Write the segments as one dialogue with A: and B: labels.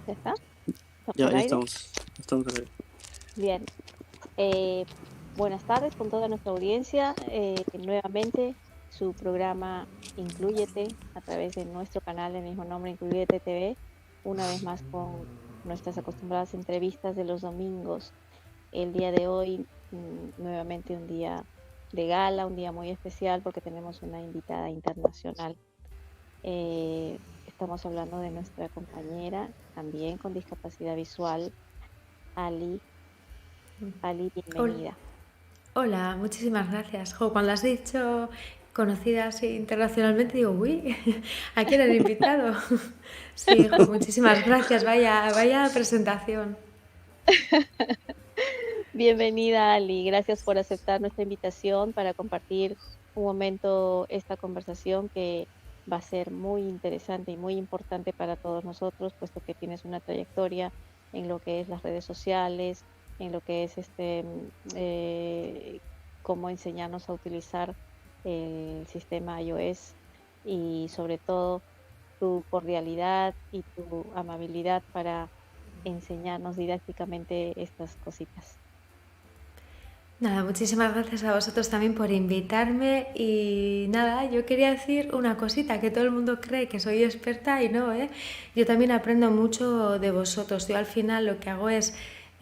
A: ¿Ya está? ¿Estamos
B: Ya,
A: al
B: ya
A: aire?
B: estamos al aire.
A: Bien. Eh, Buenas tardes con toda nuestra audiencia. Nuevamente, su programa Inclúyete a través de nuestro canal del mismo nombre, Inclúyete TV, una vez más con nuestras acostumbradas entrevistas de los domingos. El día de hoy, nuevamente un día de gala, un día muy especial porque tenemos una invitada internacional. Estamos hablando de nuestra compañera, también con discapacidad visual, Ali. Ali,
C: Hol-
A: bienvenida.
C: Hola, muchísimas gracias. Jo, cuando has dicho conocida así internacionalmente, digo, uy, ¿a quién han invitado? Sí, jo, muchísimas gracias. Vaya presentación.
A: Bienvenida, Ali. Gracias por aceptar nuestra invitación para compartir un momento esta conversación que va a ser muy interesante y muy importante para todos nosotros, puesto que tienes una trayectoria en lo que es las redes sociales, en lo que es cómo enseñarnos a utilizar el sistema iOS y sobre todo tu cordialidad y tu amabilidad para enseñarnos didácticamente estas cositas.
C: Nada, muchísimas gracias a vosotros también por invitarme y nada, yo quería decir una cosita, que todo el mundo cree que soy experta y no, ¿eh? Yo también aprendo mucho de vosotros. Yo al final lo que hago es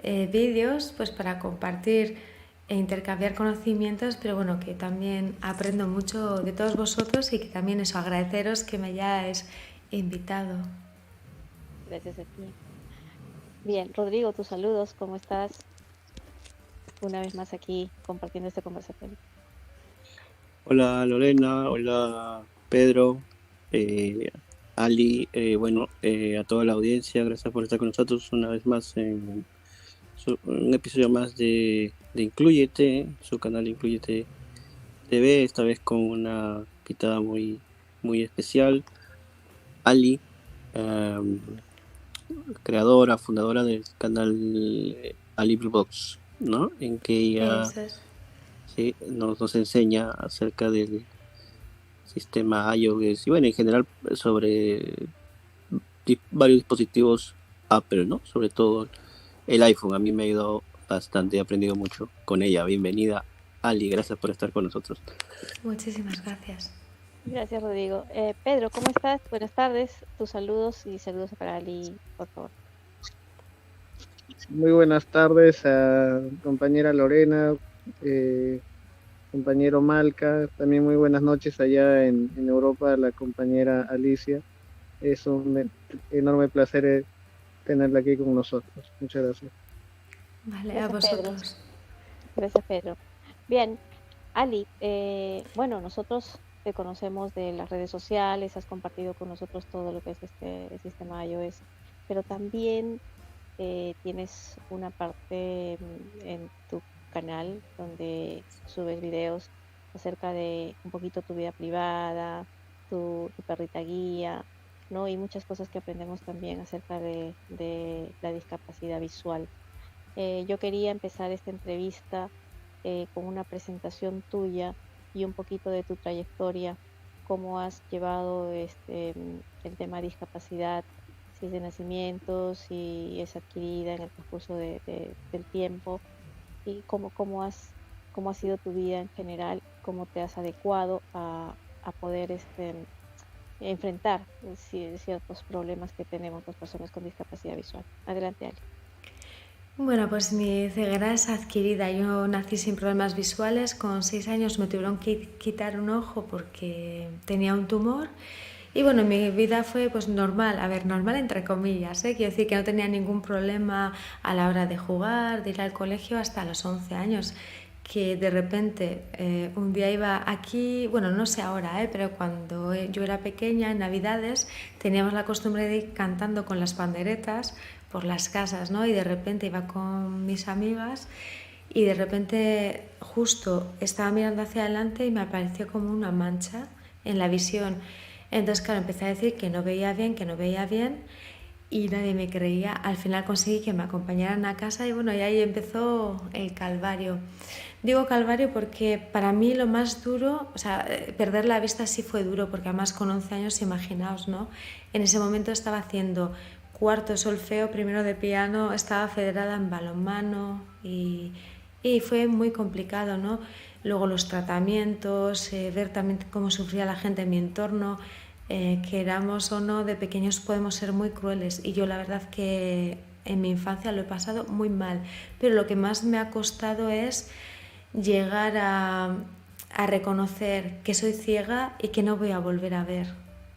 C: vídeos pues para compartir e intercambiar conocimientos, pero bueno, que también aprendo mucho de todos vosotros y que también eso, agradeceros que me hayáis invitado.
A: Gracias a ti. Bien, Rodrigo, tus saludos, ¿cómo estás? Una vez más aquí compartiendo este conversatorio.
B: Hola Lorena, hola Pedro, eh, Ali, a toda la audiencia, gracias por estar con nosotros una vez más en un episodio más de Inclúyete, su canal Inclúyete TV, esta vez con una invitada muy especial, Ali, em, creadora, fundadora del canal Ali Box, ¿no? En que ella
C: Eso es.
B: sí, nos enseña acerca del sistema iOS y bueno, en general sobre varios dispositivos Apple, ¿no? Sobre todo el iPhone. A mí me ha ayudado bastante, he aprendido mucho con ella. Bienvenida, Ali, gracias por estar con nosotros.
C: Muchísimas gracias.
A: Gracias, Rodrigo. Pedro, ¿cómo estás? Buenas tardes. Tus saludos y saludos para Ali, por favor.
D: Muy buenas tardes a compañera Lorena, eh, compañero Malca, también muy buenas noches allá en Europa a la compañera Alicia. Es un enorme placer tenerla aquí con nosotros. Muchas gracias.
C: Vale, a
A: Gracias, Pedro.
C: vosotros.
A: Gracias, Pedro. Bien, Ali, bueno, nosotros te conocemos de las redes sociales, has compartido con nosotros todo lo que es el sistema iOS, pero también tienes una parte en tu canal donde subes videos acerca de un poquito tu vida privada, tu perrita guía, ¿no? Y muchas cosas que aprendemos también acerca de la discapacidad visual. Yo quería empezar esta entrevista con una presentación tuya y un poquito de tu trayectoria, cómo has llevado el tema de discapacidad, si es de nacimiento, si es adquirida en el transcurso del tiempo, y cómo ha sido tu vida en general, cómo te has adecuado a poder enfrentar ciertos problemas que tenemos las personas con discapacidad visual. Adelante, Ali.
C: Bueno, pues mi ceguera es adquirida. Yo nací sin problemas visuales. Con 6 años me tuvieron que quitar un ojo porque tenía un tumor. Y bueno, mi vida fue pues normal, a ver, normal entre comillas, ¿eh? Quiero decir que no tenía ningún problema a la hora de jugar, de ir al colegio hasta los 11 años. Que de repente un día iba aquí, bueno, no sé ahora, pero cuando yo era pequeña, en Navidades, teníamos la costumbre de ir cantando con las panderetas por las casas, ¿no? Y de repente iba con mis amigas y de repente justo estaba mirando hacia adelante y me apareció como una mancha en la visión. Entonces, claro, empecé a decir que no veía bien, y nadie me creía. Al final conseguí que me acompañaran a casa y bueno, y ahí empezó el calvario. Digo calvario porque para mí lo más duro, o sea, perder la vista sí fue duro, porque además con 11 años, imaginaos, ¿no? En ese momento estaba haciendo cuarto de solfeo, primero de piano, estaba federada en balonmano y fue muy complicado, ¿no? Luego los tratamientos, ver también cómo sufría la gente en mi entorno, queramos o no, de pequeños podemos ser muy crueles y yo la verdad que en mi infancia lo he pasado muy mal, pero lo que más me ha costado es llegar a reconocer que soy ciega y que no voy a volver a ver.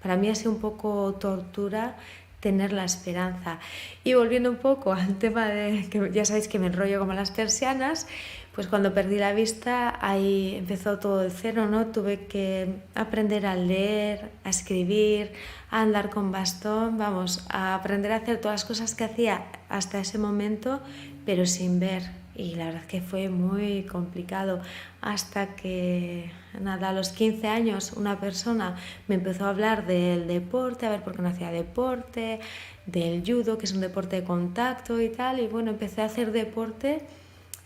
C: Para mí ha sido un poco tortura tener la esperanza. Y volviendo un poco al tema de que ya sabéis que me enrollo como las persianas, pues cuando perdí la vista ahí empezó todo de cero, ¿no? Tuve que aprender a leer, a escribir, a andar con bastón, vamos, a aprender a hacer todas las cosas que hacía hasta ese momento, pero sin ver. Y la verdad que fue muy complicado hasta que, nada, a los 15 años una persona me empezó a hablar del deporte, a ver por qué no hacía deporte, del judo, que es un deporte de contacto y tal, y bueno, empecé a hacer deporte.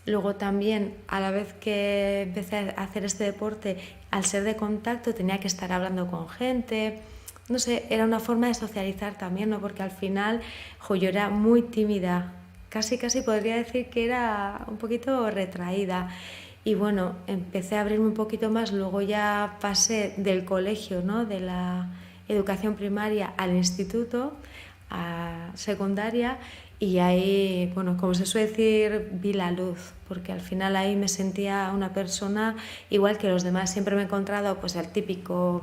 C: Luego también, a la vez que empecé a hacer este deporte, al ser de contacto tenía que estar hablando con gente, no sé, era una forma de socializar también, ¿no? Porque al final, yo era muy tímida, casi podría decir que era un poquito retraída. Y bueno, empecé a abrirme un poquito más, luego ya pasé del colegio, ¿no? De la educación primaria al instituto, a secundaria, y ahí, bueno, como se suele decir, vi la luz, porque al final ahí me sentía una persona igual que los demás. Siempre me he encontrado pues el típico,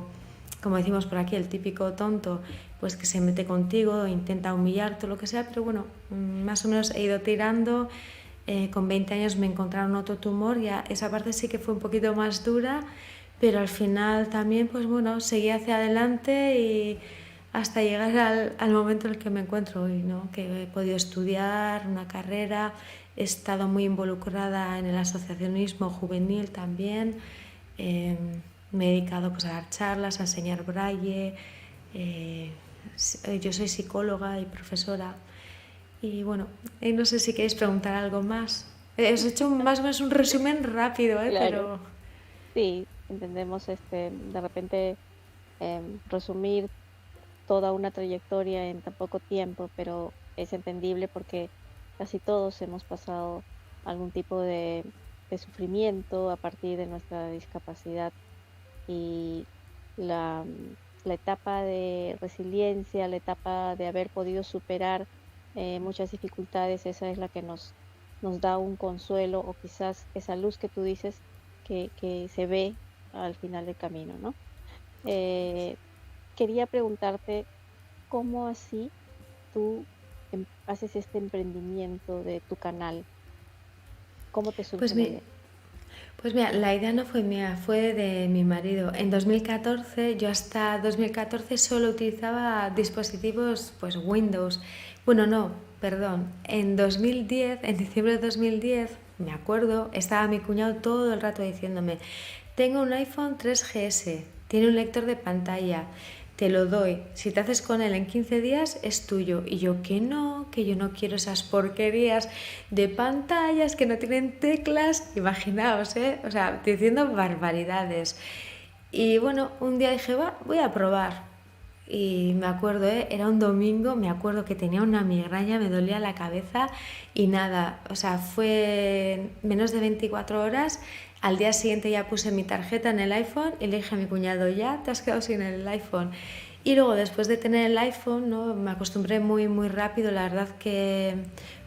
C: como decimos por aquí, el típico tonto, pues que se mete contigo, intenta humillarte o lo que sea, pero bueno, más o menos he ido tirando. Con 20 años me encontraron otro tumor, ya esa parte sí que fue un poquito más dura, pero al final también, pues bueno, seguí hacia adelante y hasta llegar al momento en el que me encuentro hoy, ¿no? Que he podido estudiar una carrera, he estado muy involucrada en el asociacionismo juvenil también, me he dedicado pues, a dar charlas, a enseñar braille, yo soy psicóloga y profesora y bueno, no sé si queréis preguntar algo más. Os he hecho más o menos un resumen rápido,
A: Claro.
C: pero...
A: Sí, entendemos de repente resumir toda una trayectoria en tan poco tiempo, pero es entendible porque casi todos hemos pasado algún tipo de sufrimiento a partir de nuestra discapacidad y la, la etapa de resiliencia, la etapa de haber podido superar muchas dificultades, esa es la que nos da un consuelo o quizás esa luz que tú dices que se ve al final del camino, ¿no? Quería preguntarte cómo así tú haces este emprendimiento de tu canal. ¿Cómo te surge la idea?
C: Pues mira, la idea no fue mía, fue de mi marido. En 2014, yo hasta 2014 solo utilizaba dispositivos pues Windows. Bueno, no, perdón. En 2010, en diciembre de 2010, me acuerdo, estaba mi cuñado todo el rato diciéndome: tengo un iPhone 3GS, tiene un lector de pantalla, te lo doy, si te haces con él en 15 días es tuyo. Y yo que yo no quiero esas porquerías de pantallas que no tienen teclas, imaginaos, o sea, diciendo barbaridades. Y bueno, un día dije, voy a probar. Y me acuerdo, era un domingo, me acuerdo que tenía una migraña, me dolía la cabeza y nada, o sea, fue menos de 24 horas. Al día siguiente ya puse mi tarjeta en el iPhone y le dije a mi cuñado, ya te has quedado sin el iPhone. Y luego, después de tener el iPhone, ¿no? Me acostumbré muy rápido. La verdad que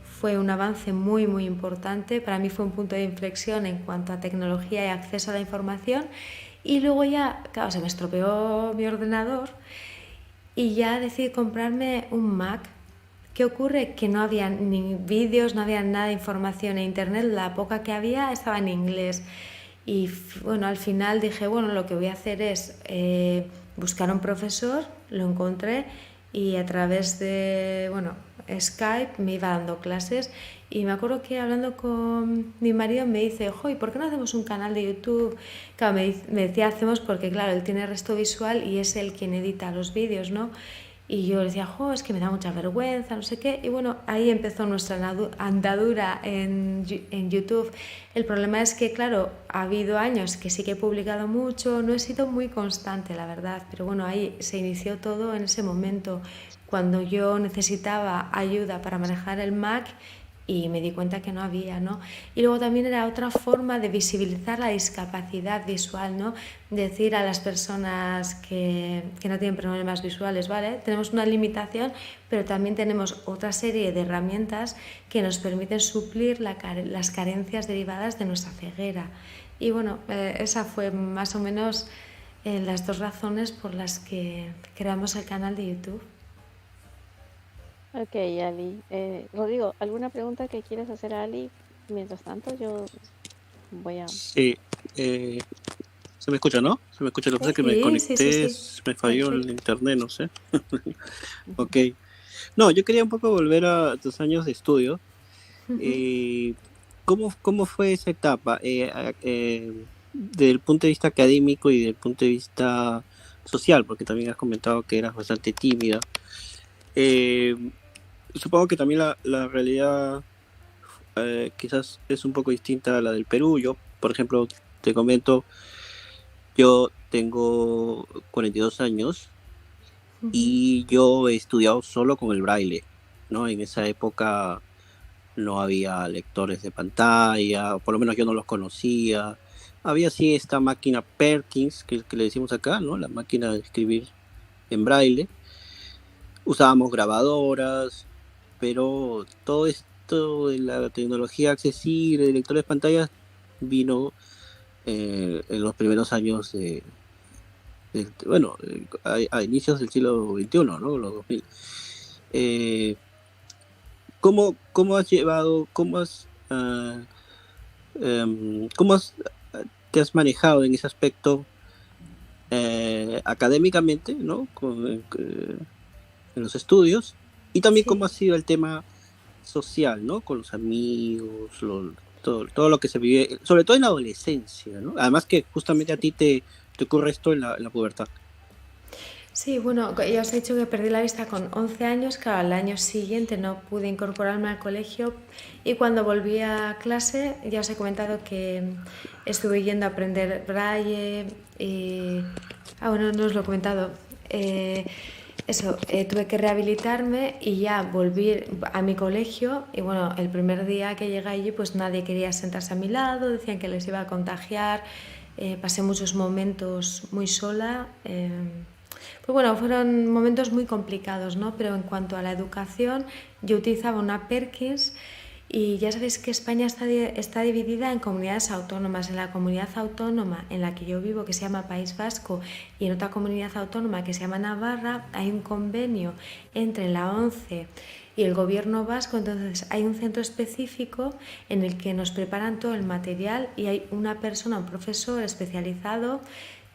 C: fue un avance muy importante. Para mí fue un punto de inflexión en cuanto a tecnología y acceso a la información. Y luego ya, claro, se me estropeó mi ordenador y ya decidí comprarme un Mac. ¿Qué ocurre? Que no había ni vídeos, no había nada de información en internet, la poca que había estaba en inglés. Y bueno, al final dije, bueno, lo que voy a hacer es buscar un profesor, lo encontré y a través de, Skype me iba dando clases. Y me acuerdo que hablando con mi marido me dice, ¿y por qué no hacemos un canal de YouTube? Claro, me decía hacemos porque claro, él tiene resto visual y es él quien edita los vídeos, ¿no? Y yo le decía, es que me da mucha vergüenza, no sé qué. Y bueno, ahí empezó nuestra andadura en YouTube. El problema es que, claro, ha habido años que sí que he publicado mucho, no he sido muy constante, la verdad. Pero bueno, ahí se inició todo en ese momento, cuando yo necesitaba ayuda para manejar el Mac y me di cuenta que no había, ¿no? Y luego también era otra forma de visibilizar la discapacidad visual, ¿no? Decir a las personas que no tienen problemas visuales, ¿vale? Tenemos una limitación, pero también tenemos otra serie de herramientas que nos permiten suplir las carencias derivadas de nuestra ceguera. Y bueno, esa fue más o menos las dos razones por las que creamos el canal de YouTube.
A: Ok, Ali. Rodrigo, ¿alguna pregunta que quieras hacer a Ali? Mientras tanto, yo voy a...
B: Sí, se me escucha, ¿no? Se me escucha. Lo que pasa es que me
C: Sí, sí, sí,
B: conecté,
C: sí.
B: me falló el
C: Perfecto.
B: internet, no sé. Ok. No, yo quería un poco volver a tus años de estudio. ¿Cómo fue esa etapa? Desde el punto de vista académico y desde el punto de vista social, porque también has comentado que eras bastante tímida. Supongo que también la realidad quizás es un poco distinta a la del Perú. Yo, por ejemplo, te comento, yo tengo 42 años y yo he estudiado solo con el braille, ¿no? En esa época no había lectores de pantalla, o por lo menos yo no los conocía. Había sí esta máquina Perkins, que le decimos acá, ¿no? La máquina de escribir en braille. Usábamos grabadoras, pero todo esto de la tecnología accesible, de lectores de pantallas, vino en los primeros años bueno, a inicios del siglo XXI, ¿no? Los 2000. ¿Cómo has llevado, te has manejado en ese aspecto académicamente, ¿no? En los estudios, y también
C: Sí.
B: cómo ha sido el tema social, ¿no? Con los amigos, todo lo que se vive, sobre todo en la adolescencia, ¿no? Además que justamente a ti te ocurre esto en la pubertad.
C: Sí, bueno, ya os he dicho que perdí la vista con 11 años, claro, al año siguiente no pude incorporarme al colegio y cuando volví a clase ya os he comentado que estuve yendo a aprender braille y... bueno, no os lo he comentado. Tuve que rehabilitarme y ya volví a mi colegio y bueno, el primer día que llegué allí pues nadie quería sentarse a mi lado, decían que les iba a contagiar, pasé muchos momentos muy sola. Pues bueno, fueron momentos muy complicados, ¿no? Pero en cuanto a la educación, yo utilizaba una Perkins y ya sabéis que España está dividida en comunidades autónomas. En la comunidad autónoma en la que yo vivo, que se llama País Vasco, y en otra comunidad autónoma que se llama Navarra, hay un convenio entre la ONCE y el gobierno vasco, entonces hay un centro específico en el que nos preparan todo el material y hay una persona, un profesor especializado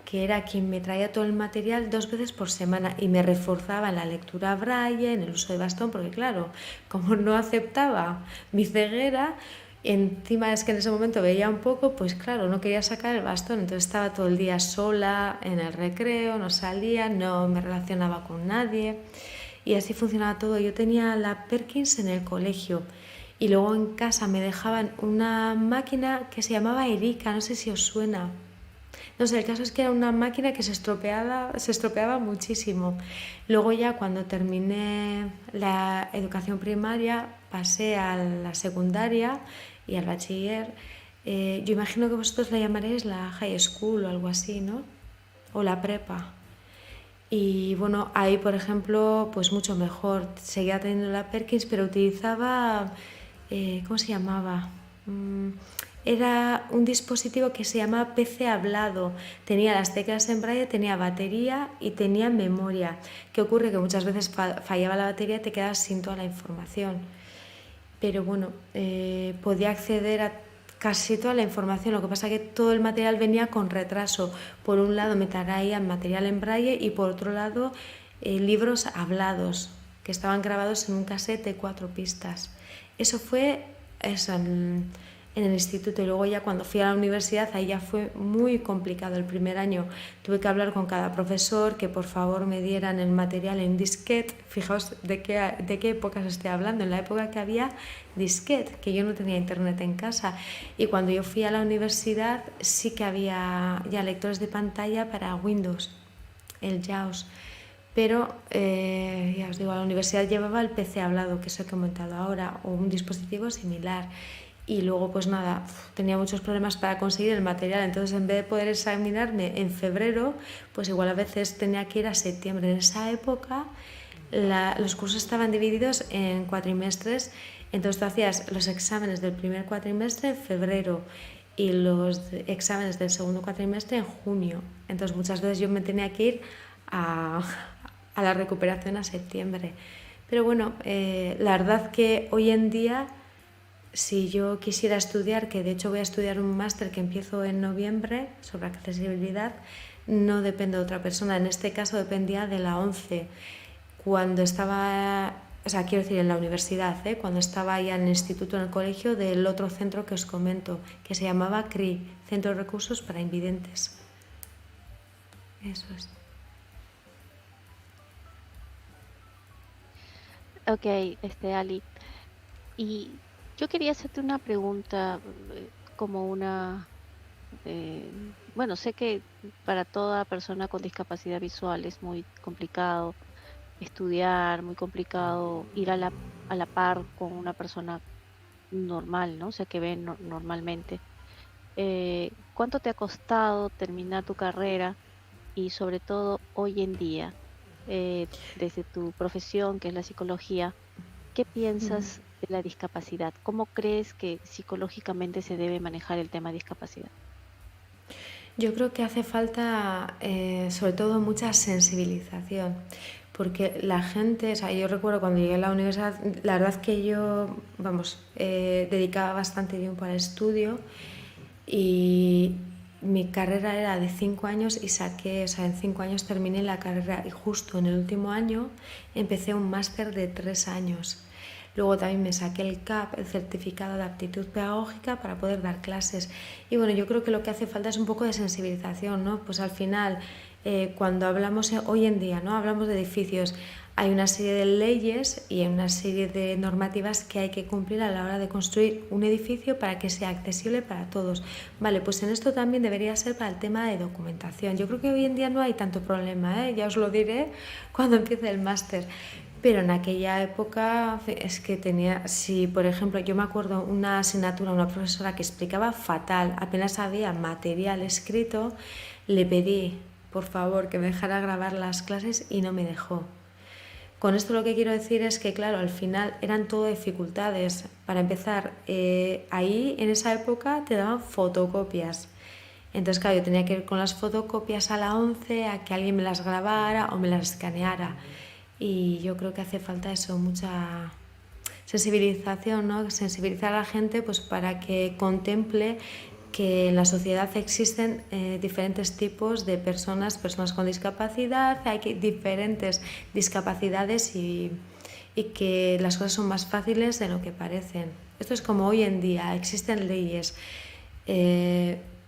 C: que era quien me traía todo el material 2 veces por semana y me reforzaba en la lectura braille, en el uso de bastón, porque claro, como no aceptaba mi ceguera, encima es que en ese momento veía un poco, pues claro, no quería sacar el bastón, entonces estaba todo el día sola en el recreo, no salía, no me relacionaba con nadie y así funcionaba todo. Yo tenía la Perkins en el colegio y luego en casa me dejaban una máquina que se llamaba Erika, no sé si os suena. No sé, el caso es que era una máquina que se estropeaba muchísimo. Luego ya cuando terminé la educación primaria pasé a la secundaria y al bachiller. Yo imagino que vosotros la llamaréis la high school o algo así, ¿no? O la prepa. Y bueno, ahí por ejemplo, pues mucho mejor. Seguía teniendo la Perkins, pero utilizaba, ¿cómo se llamaba? Era un dispositivo que se llama PC hablado. Tenía las teclas en braille, tenía batería y tenía memoria. ¿Qué ocurre? Que muchas veces fallaba la batería y te quedas sin toda la información. Pero bueno, podía acceder a casi toda la información. Lo que pasa es que todo el material venía con retraso. Por un lado me traía material en braille y por otro lado libros hablados que estaban grabados en un cassette de 4 pistas. Eso fue en el instituto, y luego ya cuando fui a la universidad ahí ya fue muy complicado. El primer año tuve que hablar con cada profesor que por favor me dieran el material en disquete. Fijaos de qué época os estoy hablando, en la época que había disquete, que yo no tenía internet en casa, y cuando yo fui a la universidad sí que había ya lectores de pantalla para Windows, el JAWS. Pero ya os digo, a la universidad llevaba el PC hablado, que es el que he montado ahora, o un dispositivo similar. Y luego pues nada, tenía muchos problemas para conseguir el material, entonces en vez de poder examinarme en febrero, pues igual a veces tenía que ir a septiembre. En esa época los cursos estaban divididos en cuatrimestres, entonces tú hacías los exámenes del primer cuatrimestre en febrero y los exámenes del segundo cuatrimestre en junio. Entonces muchas veces yo me tenía que ir a la recuperación a septiembre. Pero bueno, la verdad que hoy en día, si yo quisiera estudiar, que de hecho voy a estudiar un máster que empiezo en noviembre sobre accesibilidad, no depende de otra persona. En este caso dependía de la ONCE. Cuando estaba, o sea, quiero decir en la universidad, cuando estaba ya en el instituto, en el colegio, del otro centro que os comento, que se llamaba CRI, Centro de Recursos para Invidentes. Eso es.
A: Ok, Ali. Y yo quería hacerte una pregunta, como bueno, sé que para toda persona con discapacidad visual es muy complicado estudiar, muy complicado ir a la par con una persona normal, ¿no? O sea, que ve normalmente. ¿Cuánto te ha costado terminar tu carrera y sobre todo hoy en día, desde tu profesión, que es la psicología, qué piensas de la discapacidad? ¿Cómo crees que psicológicamente se debe manejar el tema de discapacidad?
C: Yo creo que hace falta, sobre todo, mucha sensibilización, porque la gente, o sea, yo recuerdo cuando llegué a la universidad, la verdad que yo, vamos, dedicaba bastante tiempo al estudio y mi carrera era de 5 años y saqué, o sea, en 5 años terminé la carrera y justo en el último año empecé un máster de 3 años. Luego también me saqué el CAP, el certificado de aptitud pedagógica, para poder dar clases. Y bueno, yo creo que lo que hace falta es un poco de sensibilización, ¿no? Pues al final, cuando hablamos hoy en día, ¿no? Hablamos de edificios, hay una serie de leyes y una serie de normativas que hay que cumplir a la hora de construir un edificio para que sea accesible para todos. Vale, pues en esto también debería ser para el tema de documentación. Yo creo que hoy en día no hay tanto problema, ya os lo diré cuando empiece el máster. Pero en aquella época es que tenía, si por ejemplo yo me acuerdo una asignatura, una profesora que explicaba fatal, apenas había material escrito, le pedí por favor que me dejara grabar las clases y no me dejó. Con esto lo que quiero decir es que claro, al final eran todo dificultades. Para empezar, ahí en esa época te daban fotocopias. Entonces claro, yo tenía que ir con las fotocopias a la ONCE a que alguien me las grabara o me las escaneara. Y yo creo que hace falta eso, mucha sensibilización, ¿no? Sensibilizar a la gente pues para que contemple que en la sociedad existen diferentes tipos de personas con discapacidad, hay diferentes discapacidades y que las cosas son más fáciles de lo que parecen. Esto es como hoy en día, existen leyes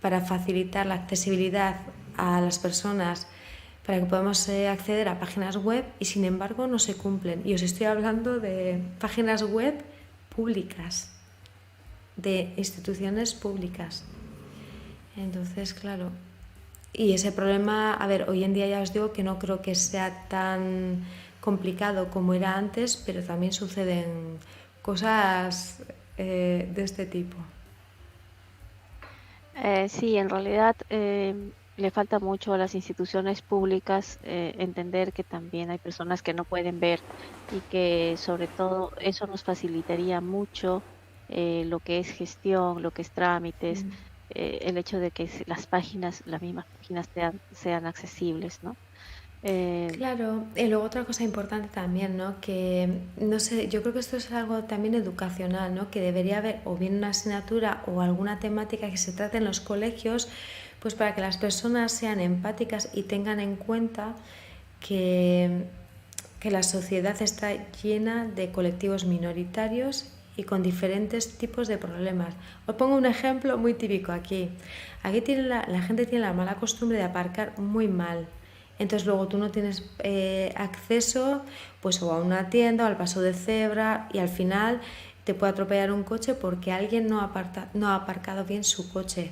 C: para facilitar la accesibilidad a las personas, para que podamos acceder a páginas web y sin embargo no se cumplen. Y os estoy hablando de páginas web públicas, de instituciones públicas. Entonces, claro, y ese problema, a ver, hoy en día ya os digo que no creo que sea tan complicado como era antes, pero también suceden cosas de este tipo.
A: Sí, en realidad le falta mucho a las instituciones públicas entender que también hay personas que no pueden ver y que sobre todo eso nos facilitaría mucho lo que es gestión, lo que es trámites, el hecho de que las mismas páginas sean accesibles, ¿no?
C: Claro, y luego otra cosa importante también, ¿no? Que, no sé, yo creo que esto es algo también educacional, ¿no? Que debería haber o bien una asignatura o alguna temática que se trate en los colegios, pues para que las personas sean empáticas y tengan en cuenta que la sociedad está llena de colectivos minoritarios y con diferentes tipos de problemas. Os pongo un ejemplo muy típico aquí. Aquí la gente tiene la mala costumbre de aparcar muy mal. Entonces luego tú no tienes acceso pues o a una tienda o al paso de cebra y al final te puede atropellar un coche porque alguien no ha aparcado bien su coche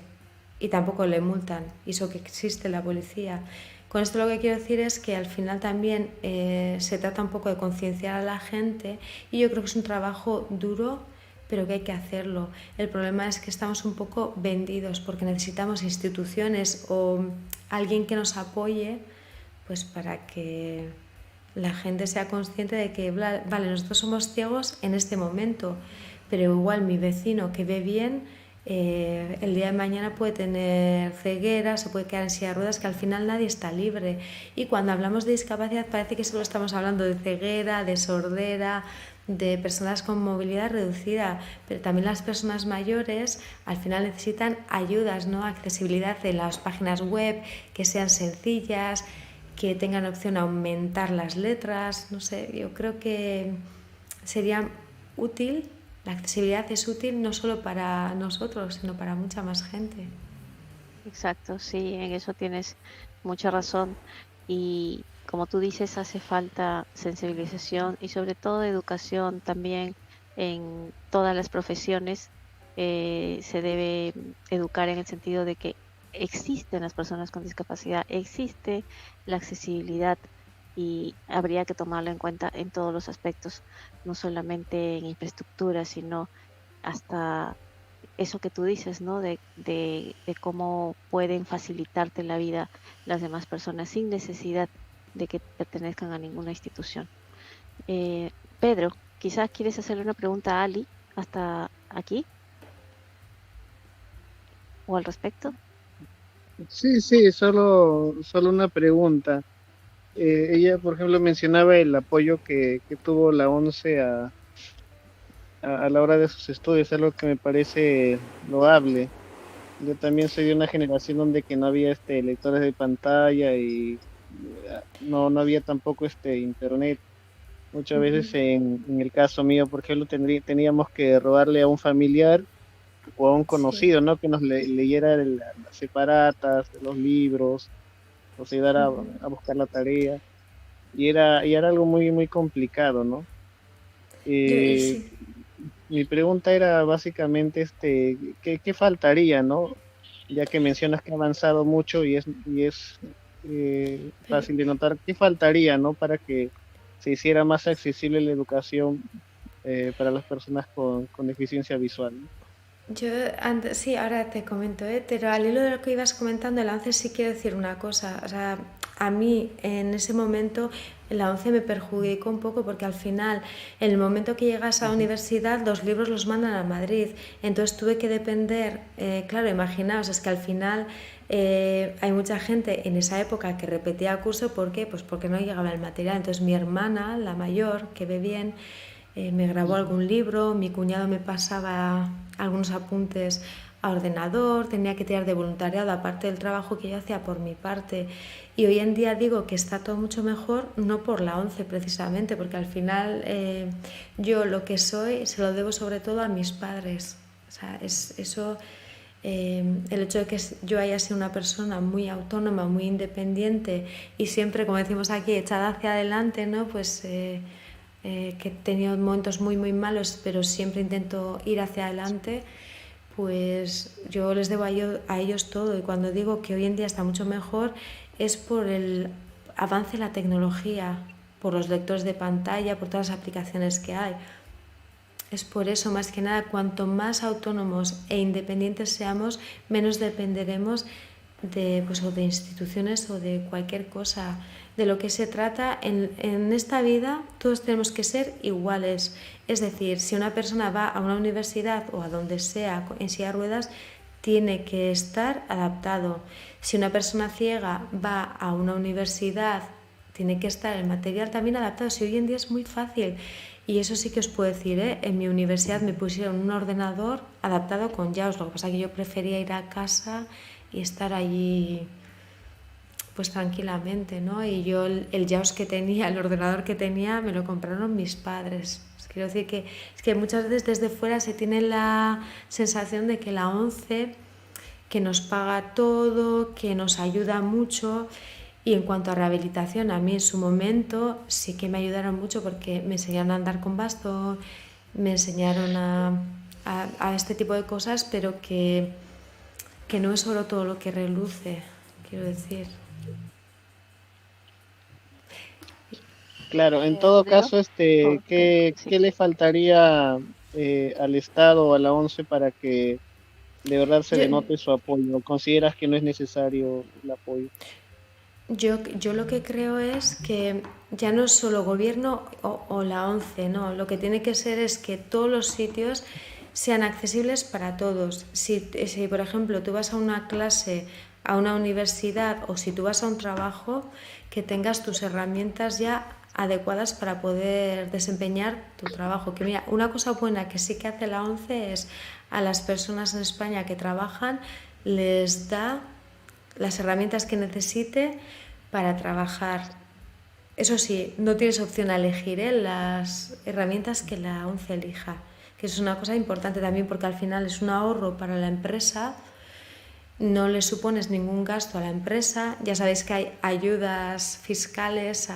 C: y tampoco le multan, y eso que existe la policía. Con esto lo que quiero decir es que al final también se trata un poco de concienciar a la gente y yo creo que es un trabajo duro, pero que hay que hacerlo. El problema es que estamos un poco vendidos porque necesitamos instituciones o alguien que nos apoye pues para que la gente sea consciente de que, vale, nosotros somos ciegos en este momento, pero igual mi vecino que ve bien, el día de mañana puede tener ceguera, se puede quedar en silla de ruedas, que al final nadie está libre. Y cuando hablamos de discapacidad parece que solo estamos hablando de ceguera, de sordera, de personas con movilidad reducida, pero también las personas mayores al final necesitan ayudas, ¿no? Accesibilidad en las páginas web, que sean sencillas, que tengan opción a aumentar las letras, no sé, yo creo que sería útil, la accesibilidad es útil no solo para nosotros, sino para mucha más gente.
A: Exacto, sí, en eso tienes mucha razón. Y como tú dices, hace falta sensibilización y sobre todo educación también en todas las profesiones. Se debe educar en el sentido de que existen las personas con discapacidad, existe la accesibilidad y habría que tomarlo en cuenta en todos los aspectos, no solamente en infraestructura, sino hasta eso que tú dices, ¿no? De cómo pueden facilitarte la vida las demás personas sin necesidad de que pertenezcan a ninguna institución. Pedro, quizás quieres hacerle una pregunta a Ali hasta aquí o al respecto.
D: Sí, sí, solo una pregunta. Ella, por ejemplo, mencionaba el apoyo que tuvo la ONCE a la hora de sus estudios, algo que me parece loable. Yo también soy de una generación donde que no había lectores de pantalla y no había tampoco internet. Muchas veces en el caso mío, por ejemplo, teníamos que robarle a un familiar o a un
C: Sí.
D: conocido, ¿no? Que nos leyera las separatas, los libros, nos ayudara a buscar la tarea. Y era algo muy, muy complicado, ¿no? Eh,
C: Sí.
D: Mi pregunta era básicamente, ¿qué faltaría, ¿no? Ya que mencionas que ha avanzado mucho y es
C: Pero
D: fácil de notar, ¿qué faltaría, ¿no? Para que se hiciera más accesible la educación para las personas con deficiencia visual, ¿no?
C: yo antes, sí, ahora te comento, pero al hilo de lo que ibas comentando, el 11 sí quiero decir una cosa. O sea, a mí en ese momento la 11 me perjudicó un poco porque al final, en el momento que llegas a la universidad, los libros los mandan a Madrid. Entonces tuve que depender, claro, imaginaos, es que al final hay mucha gente en esa época que repetía curso. ¿Por qué? Pues porque no llegaba el material. Entonces mi hermana, la mayor, que ve bien, me grabó algún libro, mi cuñado me pasaba algunos apuntes a ordenador, tenía que tirar de voluntariado aparte del trabajo que yo hacía por mi parte. Y hoy en día digo que está todo mucho mejor, no por la 11 precisamente, porque al final yo lo que soy se lo debo sobre todo a mis padres. O sea, el hecho de que yo haya sido una persona muy autónoma, muy independiente y siempre, como decimos aquí, echada hacia adelante, ¿no? Pues que he tenido momentos muy muy malos, pero siempre intento ir hacia adelante, pues yo les debo a ellos todo. Y cuando digo que hoy en día está mucho mejor es por el avance de la tecnología, por los lectores de pantalla, por todas las aplicaciones que hay. Es por eso, más que nada, cuanto más autónomos e independientes seamos, menos dependeremos o de instituciones o de cualquier cosa. De lo que se trata en esta vida, todos tenemos que ser iguales. Es decir, si una persona va a una universidad o a donde sea en silla de ruedas, tiene que estar adaptado. Si una persona ciega va a una universidad, tiene que estar el material también adaptado. Si hoy en día es muy fácil. Y eso sí que os puedo decir, en mi universidad me pusieron un ordenador adaptado con JAWS. Lo que pasa es que yo prefería ir a casa y estar allí pues tranquilamente, ¿no? Y yo el JAWS que tenía, el ordenador que tenía, me lo compraron mis padres. O Quiero decir que es que muchas veces desde fuera se tiene la sensación de que la ONCE, que nos paga todo, que nos ayuda mucho. Y en cuanto a rehabilitación, a mí en su momento sí que me ayudaron mucho porque me enseñaron a andar con bastón, me enseñaron a este tipo de cosas, pero que no es solo todo lo que reluce, quiero decir.
D: Claro, en todo
A: Pedro,
D: caso,
A: sí.
D: ¿qué le faltaría al Estado o a la ONCE para que de verdad se
C: Yo,
D: denote su apoyo? ¿Consideras que no es necesario el apoyo?
C: yo lo que creo es que ya no es solo gobierno o la ONCE, no, lo que tiene que ser es que todos los sitios sean accesibles para todos. Si por ejemplo tú vas a una clase, a una universidad o si tú vas a un trabajo, que tengas tus herramientas ya adecuadas para poder desempeñar tu trabajo. Que mira, una cosa buena que sí que hace la ONCE es a las personas en España que trabajan les da las herramientas que necesite para trabajar. Eso sí, no tienes opción a elegir las herramientas que la ONCE elija, que es una cosa importante también porque al final es un ahorro para la empresa, no le supones ningún gasto a la empresa, ya sabéis que hay ayudas fiscales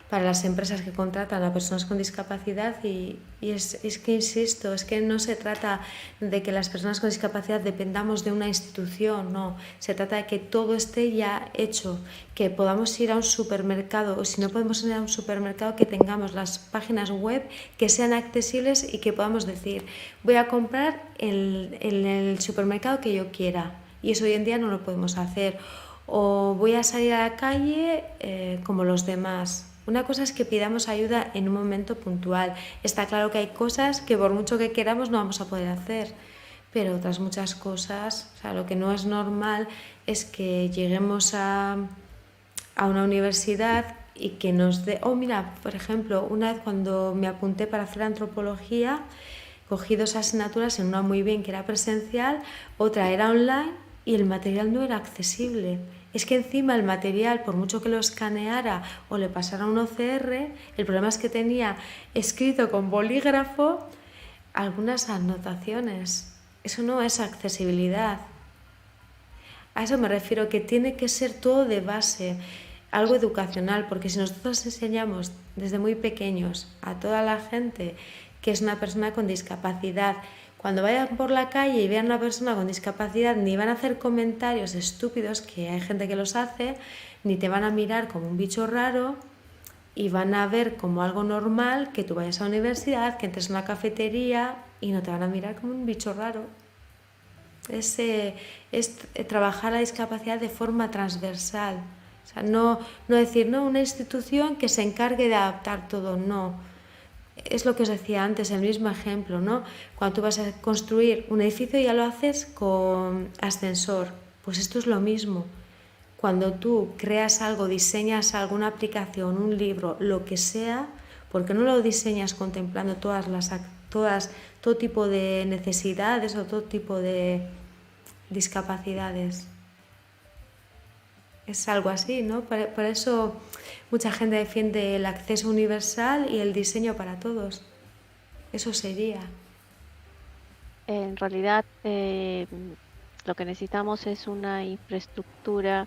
C: para las empresas que contratan a personas con discapacidad y es que, insisto, es que no se trata de que las personas con discapacidad dependamos de una institución, no, se trata de que todo esté ya hecho, que podamos ir a un supermercado o si no podemos ir a un supermercado que tengamos las páginas web que sean accesibles y que podamos decir voy a comprar en el supermercado que yo quiera y eso hoy en día no lo podemos hacer o voy a salir a la calle como los demás. Una cosa es que pidamos ayuda en un momento puntual. Está claro que hay cosas que por mucho que queramos no vamos a poder hacer, pero otras muchas cosas, o sea, lo que no es normal es que lleguemos a una universidad y que nos dé... Oh, mira, por ejemplo, una vez cuando me apunté para hacer antropología, cogí 2 asignaturas, en una muy bien que era presencial, otra era online y el material no era accesible. Es que encima el material, por mucho que lo escaneara o le pasara un OCR, el problema es que tenía escrito con bolígrafo algunas anotaciones. Eso no es accesibilidad. A eso me refiero, que tiene que ser todo de base, algo educacional, porque si nosotros enseñamos desde muy pequeños a toda la gente que es una persona con discapacidad, cuando vayan por la calle y vean a una persona con discapacidad, ni van a hacer comentarios estúpidos, que hay gente que los hace, ni te van a mirar como un bicho raro y van a ver como algo normal que tú vayas a la universidad, que entres a una cafetería y no te van a mirar como un bicho raro. Es trabajar la discapacidad de forma transversal. O sea, no decir, no, una institución que se encargue de adaptar todo, no. Es lo que os decía antes, el mismo ejemplo, ¿no? Cuando tú vas a construir un edificio ya lo haces con ascensor, pues esto es lo mismo. Cuando tú creas algo, diseñas alguna aplicación, un libro, lo que sea, ¿por qué no lo diseñas contemplando todo tipo de necesidades o todo tipo de discapacidades? Es algo así, ¿no? Por eso mucha gente defiende el acceso universal y el diseño para todos. Eso sería.
A: En realidad, lo que necesitamos es una infraestructura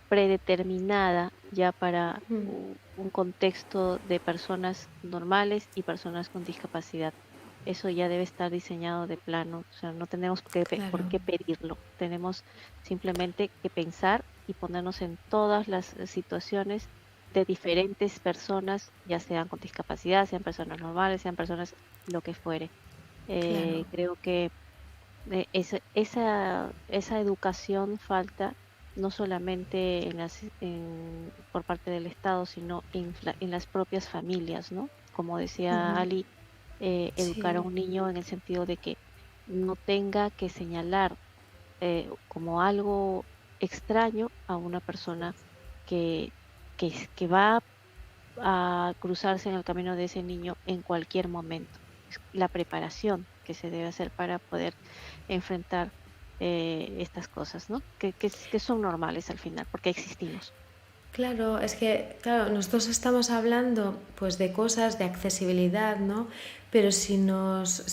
A: predeterminada ya para un contexto de personas normales y personas con discapacidad. Eso ya debe estar diseñado de plano, o sea, no tenemos por qué pedirlo, tenemos simplemente que pensar y ponernos en todas las situaciones de diferentes personas, ya sean con discapacidad, sean personas normales, sean personas lo que fuere. Creo que esa educación falta no solamente por parte del Estado, sino en las propias familias, ¿no? Como decía Ali, educar a un niño en el sentido de que no tenga que señalar como algo extraño a una persona que, que va a cruzarse en el camino de ese niño en cualquier momento. Es la preparación que se debe hacer para poder enfrentar estas cosas, ¿no? Que son normales al final, porque existimos.
C: Claro, es que, claro, nosotros estamos hablando pues de cosas de accesibilidad, ¿no? Pero si nos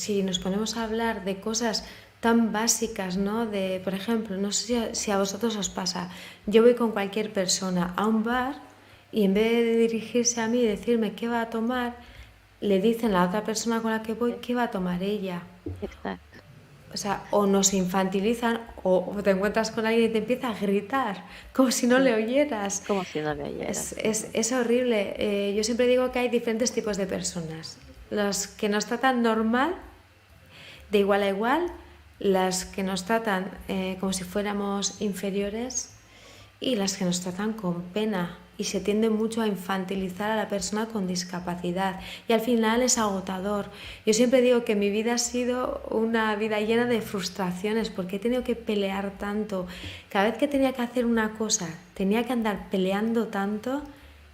C: ponemos a hablar de cosas tan básicas, ¿no? De, por ejemplo, no sé si a vosotros os pasa, yo voy con cualquier persona a un bar y en vez de dirigirse a mí y decirme qué va a tomar, le dicen a la otra persona con la que voy qué va a tomar ella.
A: Exacto.
C: O sea, o nos infantilizan o te encuentras con alguien y te empieza a gritar, como si no
A: Sí,
C: le oyeras.
A: como si no le oyeras.
C: Es horrible. Yo siempre digo que hay diferentes tipos de personas. Los que nos tratan normal, de igual a igual, las que nos tratan como si fuéramos inferiores y las que nos tratan con pena. Y se tiende mucho a infantilizar a la persona con discapacidad y al final es agotador. Yo siempre digo que mi vida ha sido una vida llena de frustraciones porque he tenido que pelear tanto. Cada vez que tenía que hacer una cosa tenía que andar peleando tanto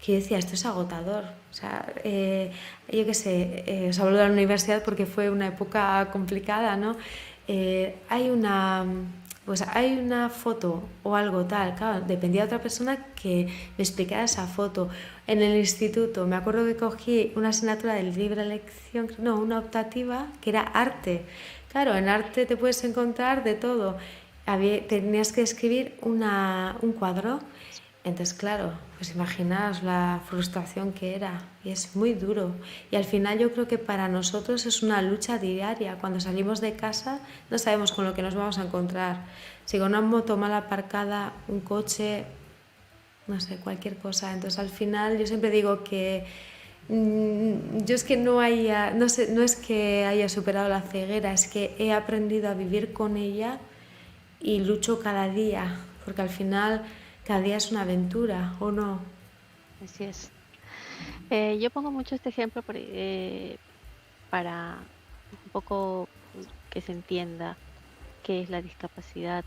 C: que yo decía, esto es agotador. O sea, yo qué sé, os hablo de la universidad porque fue una época complicada, ¿no? Hay una foto o algo tal, claro, dependía de otra persona que me explicara esa foto. En el instituto me acuerdo que cogí una asignatura de libre elección, no, una optativa, que era arte. Claro, en arte te puedes encontrar de todo. Tenías que escribir un cuadro. Entonces, claro, pues imaginaos la frustración que era y es muy duro. Y al final yo creo que para nosotros es una lucha diaria. Cuando salimos de casa no sabemos con lo que nos vamos a encontrar. Si con una moto mal aparcada, un coche, no sé, cualquier cosa. Entonces al final yo siempre digo que yo es que no es que haya superado la ceguera, es que he aprendido a vivir con ella y lucho cada día, porque al final cada día es una aventura, ¿o no?
A: Así es. Yo pongo mucho este ejemplo para un poco que se entienda qué es la discapacidad.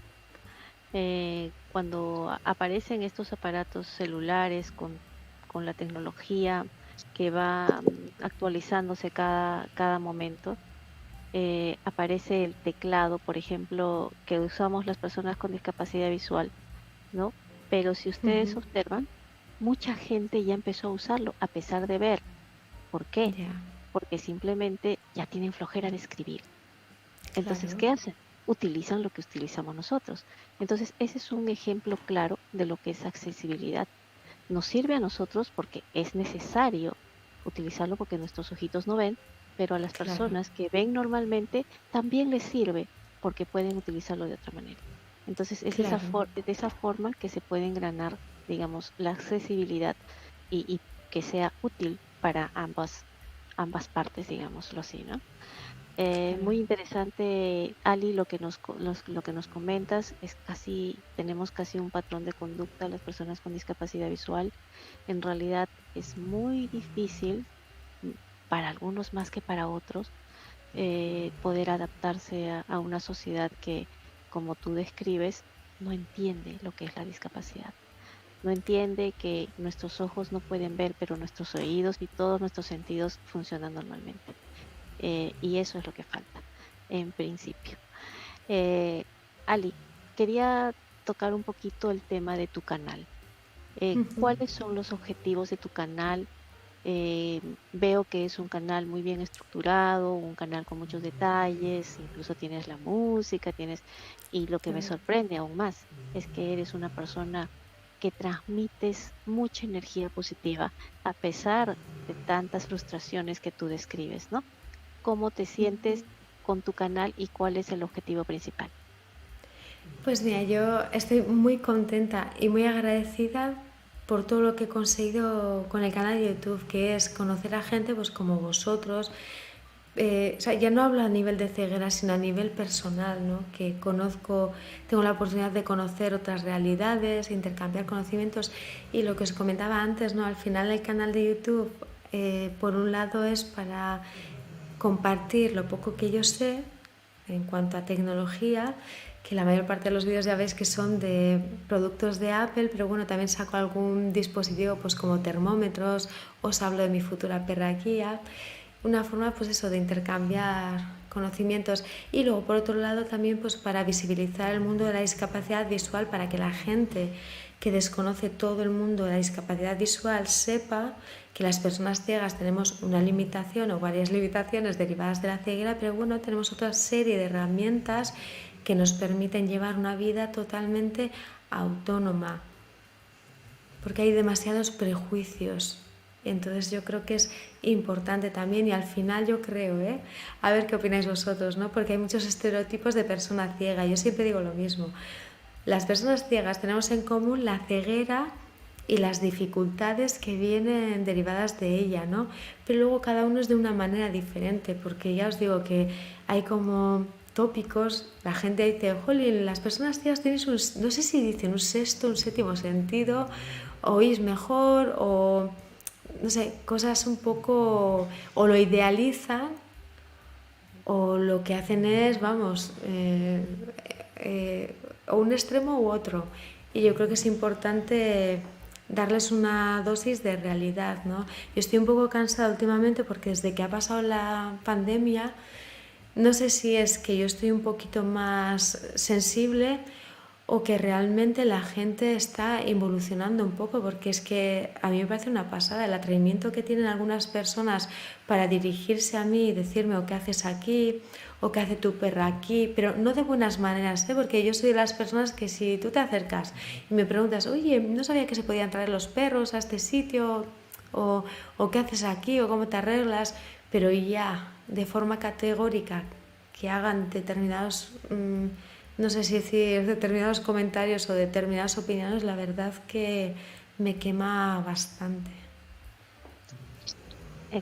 A: Cuando aparecen estos aparatos celulares con la tecnología que va actualizándose cada momento, aparece el teclado, por ejemplo, que usamos las personas con discapacidad visual, ¿no? Pero si ustedes
C: Ujú.
A: observan, mucha gente ya empezó a usarlo a pesar de ver. ¿Por qué?
C: Ya,
A: Porque simplemente ya tienen flojera de escribir. Entonces,
C: claro,
A: ¿qué hacen? Utilizan lo que utilizamos nosotros. Entonces, ese es un ejemplo claro de lo que es accesibilidad. Nos sirve a nosotros porque es necesario utilizarlo porque nuestros ojitos no ven, pero a las
C: claro,
A: personas que ven normalmente también les sirve porque pueden utilizarlo de otra manera. Entonces, es
C: claro.
A: de esa forma que se puede engranar, digamos, la accesibilidad y que sea útil para ambas partes, digámoslo así, ¿no?
C: Claro.
A: Muy interesante, Ali, lo que nos comentas. Tenemos casi un patrón de conducta las personas con discapacidad visual. En realidad es muy difícil, mm, para algunos más que para otros, poder adaptarse a una sociedad que, como tú describes, no entiende lo que es la discapacidad. No entiende que nuestros ojos no pueden ver, pero nuestros oídos y todos nuestros sentidos funcionan normalmente. Y eso es lo que falta, en principio. Eh, Ali, quería tocar un poquito el tema de tu canal.
C: Ujú.
A: ¿Cuáles son los objetivos de tu canal? Eh, Veo que es un canal muy bien estructurado, un canal con muchos detalles, incluso tienes la música, y lo que me
C: Claro.
A: sorprende aún más es que eres una persona que transmites mucha energía positiva a pesar de tantas frustraciones que tú describes, ¿no? ¿Cómo te sientes con tu canal y cuál es el objetivo principal?
C: Pues mira, yo estoy muy contenta y muy agradecida por todo lo que he conseguido con el canal de YouTube, que es conocer a gente pues como vosotros. O sea, ya no hablo a nivel de ceguera, sino a nivel personal, ¿no? Que tengo la oportunidad de conocer otras realidades, intercambiar conocimientos y lo que os comentaba antes, ¿no? Al final el canal de YouTube, por un lado es para compartir lo poco que yo sé en cuanto a tecnología, que la mayor parte de los vídeos ya veis que son de productos de Apple, pero bueno, también saco algún dispositivo pues como termómetros, os hablo de mi futura perra guía, una forma pues eso de intercambiar conocimientos y luego por otro lado también pues para visibilizar el mundo de la discapacidad visual para que la gente que desconoce todo el mundo de la discapacidad visual sepa que las personas ciegas tenemos una limitación o varias limitaciones derivadas de la ceguera, pero bueno, tenemos otra serie de herramientas que nos permiten llevar una vida totalmente autónoma, porque hay demasiados prejuicios. Entonces yo creo que es importante también, y al final yo creo, a ver qué opináis vosotros, ¿no? Porque hay muchos estereotipos de persona ciega. Yo siempre digo lo mismo. Las personas ciegas tenemos en común la ceguera y las dificultades que vienen derivadas de ella, ¿no? Pero luego cada uno es de una manera diferente, porque ya os digo que hay como tópicos, la gente dice, jolín, las personas ciegas tienen no sé si dicen un sexto, un séptimo sentido, oís mejor, o no sé, cosas un poco, o lo idealizan, o lo que hacen es, vamos, o un extremo u otro. Y yo creo que es importante darles una dosis de realidad, ¿no? Yo estoy un poco cansada últimamente porque desde que ha pasado la pandemia, no sé si es que yo estoy un poquito más sensible o que realmente la gente está involucionando un poco, porque es que a mí me parece una pasada el atrevimiento que tienen algunas personas para dirigirse a mí y decirme o qué haces aquí o qué hace tu perra aquí, pero no de buenas maneras, porque yo soy de las personas que si tú te acercas y me preguntas, oye, no sabía que se podían traer los perros a este sitio, o qué haces aquí o cómo te arreglas, pero ya de forma categórica que hagan determinados no sé si decir determinados comentarios o determinadas opiniones, la verdad que me quema bastante.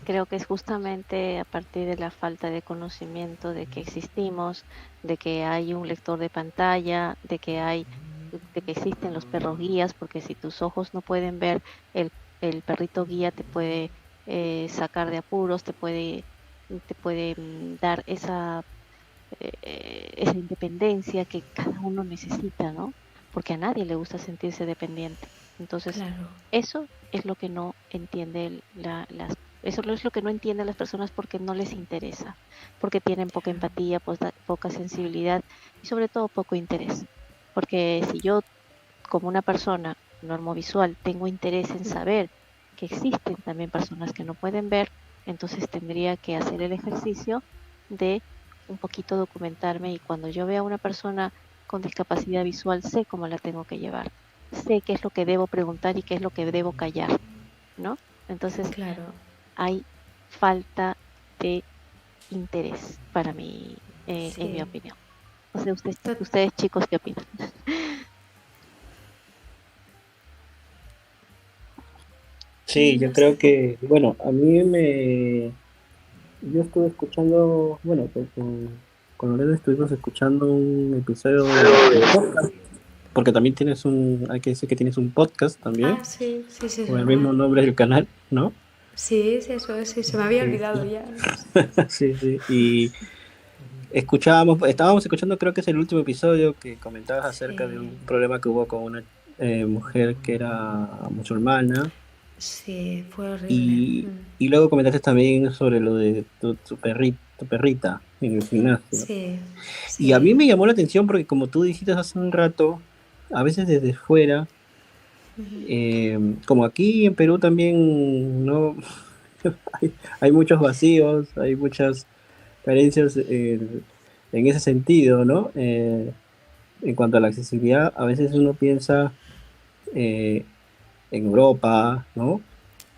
A: Creo que es justamente a partir de la falta de conocimiento de que existimos, de que hay un lector de pantalla, de que existen los perros guías, porque si tus ojos no pueden ver, el perrito guía te puede sacar de apuros, te puede dar esa independencia que cada uno necesita, ¿no? Porque a nadie le gusta sentirse dependiente. Entonces,
C: claro.
A: Eso es lo que no entiende eso es lo que no entienden las personas porque no les interesa, porque tienen poca empatía, poca sensibilidad y sobre todo poco interés. Porque si yo, como una persona normovisual, tengo interés en saber que existen también personas que no pueden ver, entonces tendría que hacer el ejercicio de un poquito documentarme, y cuando yo vea a una persona con discapacidad visual sé cómo la tengo que llevar, sé qué es lo que debo preguntar y qué es lo que debo callar, ¿no? Entonces
C: claro.
A: hay falta de interés para mí,
C: Sí.
A: en mi opinión. O sea, ustedes chicos, ¿qué opinan?
B: Sí, yo
C: No
B: creo
C: sé.
B: que, bueno, yo estuve escuchando, bueno, con Lorena estuvimos escuchando un episodio de podcast, porque también hay que decir que tienes un podcast también,
C: Sí, sí, sí, es
B: con el
C: verdad.
B: mismo nombre del canal, ¿no?
C: Sí, sí, eso es, sí, se me había
B: Sí,
C: olvidado
B: sí.
C: ya.
B: Sí, sí, y estábamos escuchando, creo que es el último episodio que comentabas acerca de un
C: Sí,
B: problema que hubo con una mujer que era musulmana.
C: sí, fue horrible.
B: Y luego comentaste también sobre lo de tu perrita en el gimnasio.
C: Sí,
B: Y a mí
C: sí.
B: me llamó la atención porque como tú dijiste hace un rato, a veces desde fuera, como aquí en Perú también no hay muchos vacíos, hay muchas carencias en ese sentido, ¿no? En cuanto a la accesibilidad, a veces uno piensa eh, en Europa, ¿no?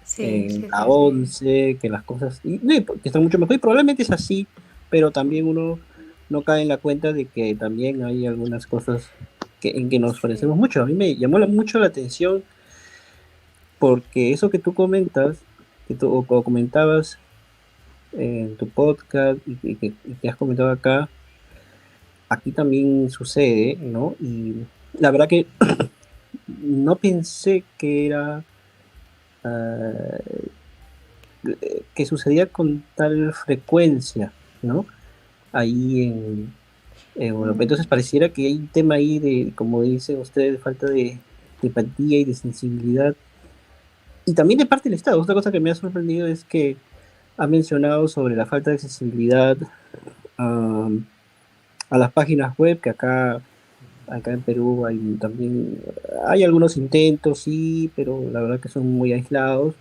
C: Sí,
B: En
C: sí,
B: la
C: sí, sí.
B: 11 que las cosas que están mucho mejor, y probablemente es así, pero también uno no cae en la cuenta de que también hay algunas cosas en que nos parecemos
C: Sí.
B: mucho. A mí me llamó mucho la atención porque eso que tú comentas, o comentabas en tu podcast y que has comentado acá, aquí también sucede, ¿no? Y la verdad que no pensé que era ah, que sucedía con tal frecuencia, ¿no? Ahí en Europa. Entonces pareciera que hay un tema ahí de, como dicen ustedes, de falta de empatía y de sensibilidad. Y también de parte del Estado. Otra cosa que me ha sorprendido es que ha mencionado sobre la falta de accesibilidad a las páginas web, que acá acá en Perú hay también, hay algunos intentos, sí, pero la verdad que son muy aislados.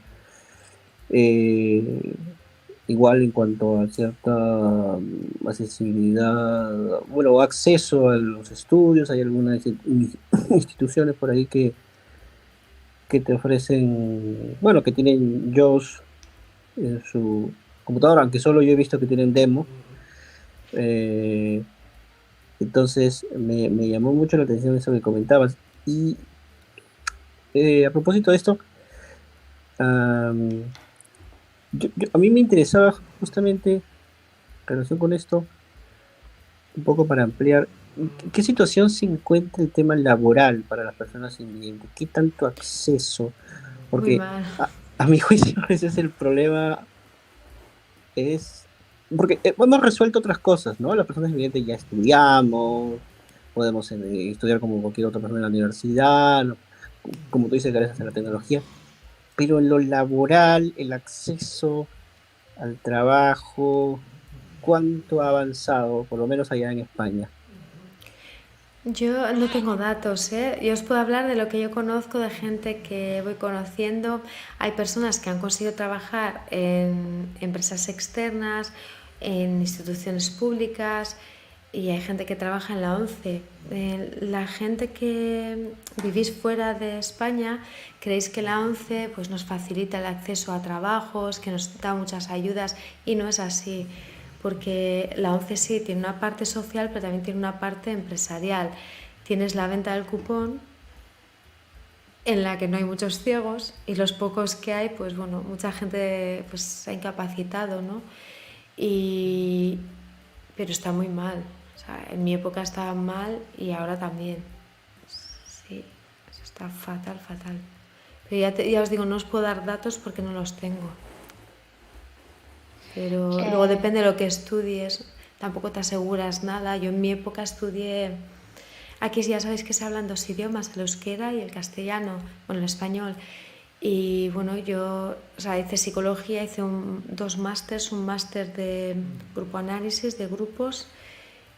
B: Eh, Igual en cuanto a cierta accesibilidad, bueno, acceso a los estudios, hay algunas instituciones por ahí que te ofrecen, bueno, que tienen JAWS en su computadora, aunque solo yo he visto que tienen demo. Eh, entonces me llamó mucho la atención eso que comentabas. Y a propósito de esto, am, a mí me interesaba justamente en relación con esto, un poco para ampliar, ¿qué situación se encuentra el tema laboral para las personas invidentes? ¿Qué tanto acceso?
C: Muy
B: Porque
C: mal.
B: a mi juicio ese es el problema, es porque hemos resuelto otras cosas, ¿no? Las personas invidentes ya estudiamos, podemos estudiar como cualquier otra persona en la universidad, ¿no? Como tú dices, gracias a la tecnología, pero en lo laboral, el acceso al trabajo, ¿cuánto ha avanzado, por lo menos allá en España?
C: Yo no tengo datos, ¿eh? Yo os puedo hablar de lo que yo conozco, de gente que voy conociendo. Hay personas que han conseguido trabajar en empresas externas, en instituciones públicas, y hay gente que trabaja en la ONCE. La gente que vivís fuera de España, creéis que la ONCE pues, nos facilita el acceso a trabajos, que nos da muchas ayudas, y no es así, porque la ONCE sí tiene una parte social, pero también tiene una parte empresarial. Tienes la venta del cupón, en la que no hay muchos ciegos, y los pocos que hay, pues bueno, mucha gente pues se ha incapacitado, ¿no? Y... pero está muy mal. O sea, en mi época estaba mal y ahora también. Sí, eso está fatal, fatal. Pero ya os digo, no os puedo dar datos porque no los tengo. Pero luego depende de lo que estudies, tampoco te aseguras nada. Yo en mi época estudié, aquí ya sabéis que se hablan dos idiomas, el euskera y el castellano, bueno, el español. Y bueno, yo hice psicología, hice dos másters, un máster de grupo análisis, de grupos,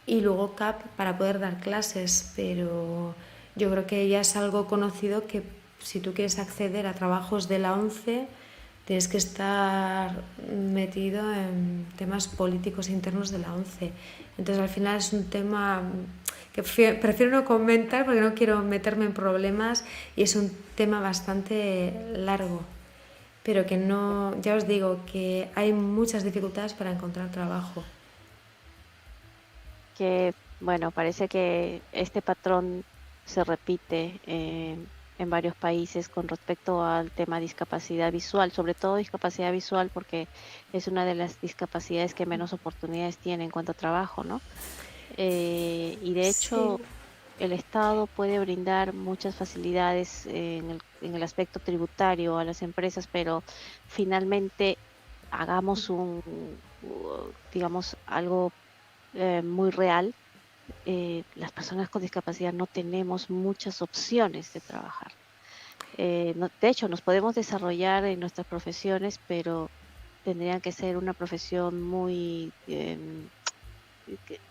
C: y luego CAP para poder dar clases, pero yo creo que ya es algo conocido que si tú quieres acceder a trabajos de la ONCE, tienes que estar metido en temas políticos internos de la ONCE. Entonces al final es un tema que prefiero no comentar porque no quiero meterme en problemas, y es un tema bastante largo, pero que no, ya os digo que hay muchas dificultades para encontrar trabajo.
A: Que, bueno, parece que este patrón se repite en varios países con respecto al tema discapacidad visual, sobre todo discapacidad visual porque es una de las discapacidades que menos oportunidades tiene en cuanto a trabajo, ¿no? Y de
C: Sí.
A: hecho, el Estado puede brindar muchas facilidades en el aspecto tributario a las empresas, pero finalmente hagamos digamos, algo muy real. Las personas con discapacidad no tenemos muchas opciones de trabajar. De hecho, nos podemos desarrollar en nuestras profesiones, pero tendrían que ser una profesión muy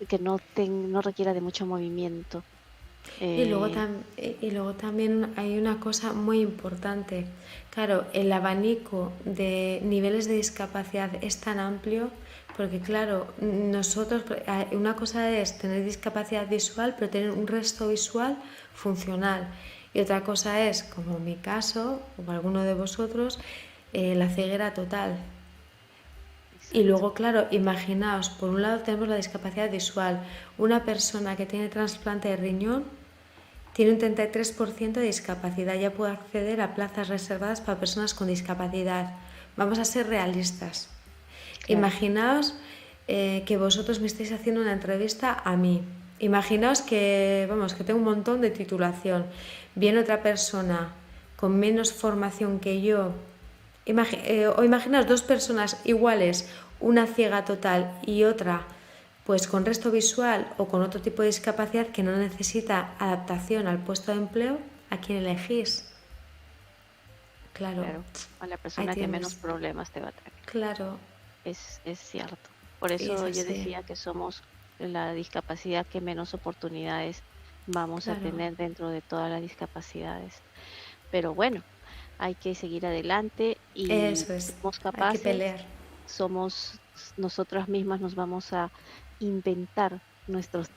A: que no requiera de mucho movimiento.
C: Y luego,
A: Eh,
C: y luego también hay una cosa muy importante. Claro, el abanico de niveles de discapacidad es tan amplio porque, claro, nosotros, una cosa es tener discapacidad visual, pero tener un resto visual funcional. Y otra cosa es, como en mi caso, o alguno de vosotros, la ceguera total. Y
A: exacto.
C: luego, claro, imaginaos, por un lado tenemos la discapacidad visual. Una persona que tiene trasplante de riñón tiene un 33% de discapacidad, ya puede acceder a plazas reservadas para personas con discapacidad. Vamos a ser realistas.
A: Claro.
C: Imaginaos que vosotros me estáis haciendo una entrevista a mí. Imaginaos que, vamos, que tengo un montón de titulación. Viene otra persona con menos formación que yo. O imaginaos dos personas iguales, una ciega total y otra pues con resto visual o con otro tipo de discapacidad que no necesita adaptación al puesto de empleo. ¿A quién elegís? Claro,
A: Claro, a la
C: ahí
A: persona que menos
C: tienes.
A: problemas te va a traer.
C: Claro,
A: Es cierto. Por
C: y es
A: eso yo
C: así.
A: decía que somos la discapacidad que menos oportunidades vamos a
C: Claro,
A: tener dentro de todas las discapacidades. Pero bueno, hay que seguir adelante y
C: eso es,
A: somos
C: hay que
A: capaces,
C: pelear.
A: somos nosotras mismas, nos vamos a inventar nuestros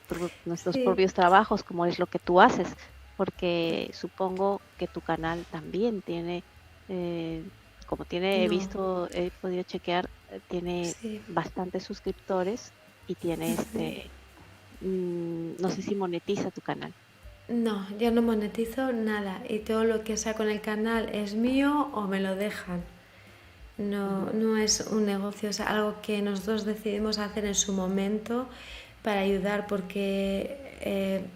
C: Sí,
A: propios trabajos, como es lo que tú haces, porque supongo que tu canal también tiene, eh, como tiene,
C: no,
A: he podido chequear, tiene
C: sí.
A: bastantes suscriptores y tiene no sé si monetiza tu canal.
C: No, yo no monetizo nada y todo lo que saco en el canal es mío o me lo dejan. No,
A: Ujú.
C: no es un negocio, es algo que nosotros decidimos hacer en su momento para ayudar, porque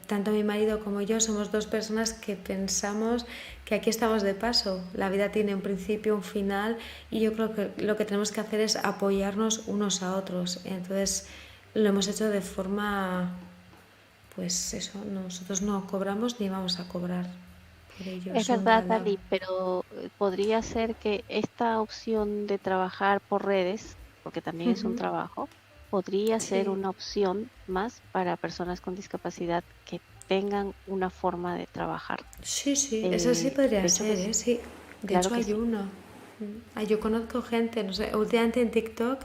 C: tanto mi marido como yo somos dos personas que pensamos que aquí estamos de paso. La vida tiene un principio, un final, y yo creo que lo que tenemos que hacer es apoyarnos unos a otros. Entonces lo hemos hecho de forma, pues eso, nosotros no cobramos ni vamos a cobrar por ello,
A: Es
C: es un
A: verdad,
C: regalo.
A: Ali, pero podría ser que esta opción de trabajar por redes, porque también es un trabajo, podría ser
C: Sí.
A: una opción más para personas con discapacidad que tengan una forma de trabajar.
C: Sí, sí, eso sí podría
A: De hecho que
C: ser, ¿eh?
A: sí,
C: Sí. De
A: claro
C: hecho
A: que
C: hay
A: sí.
C: uno. Yo conozco gente, no sé, últimamente en TikTok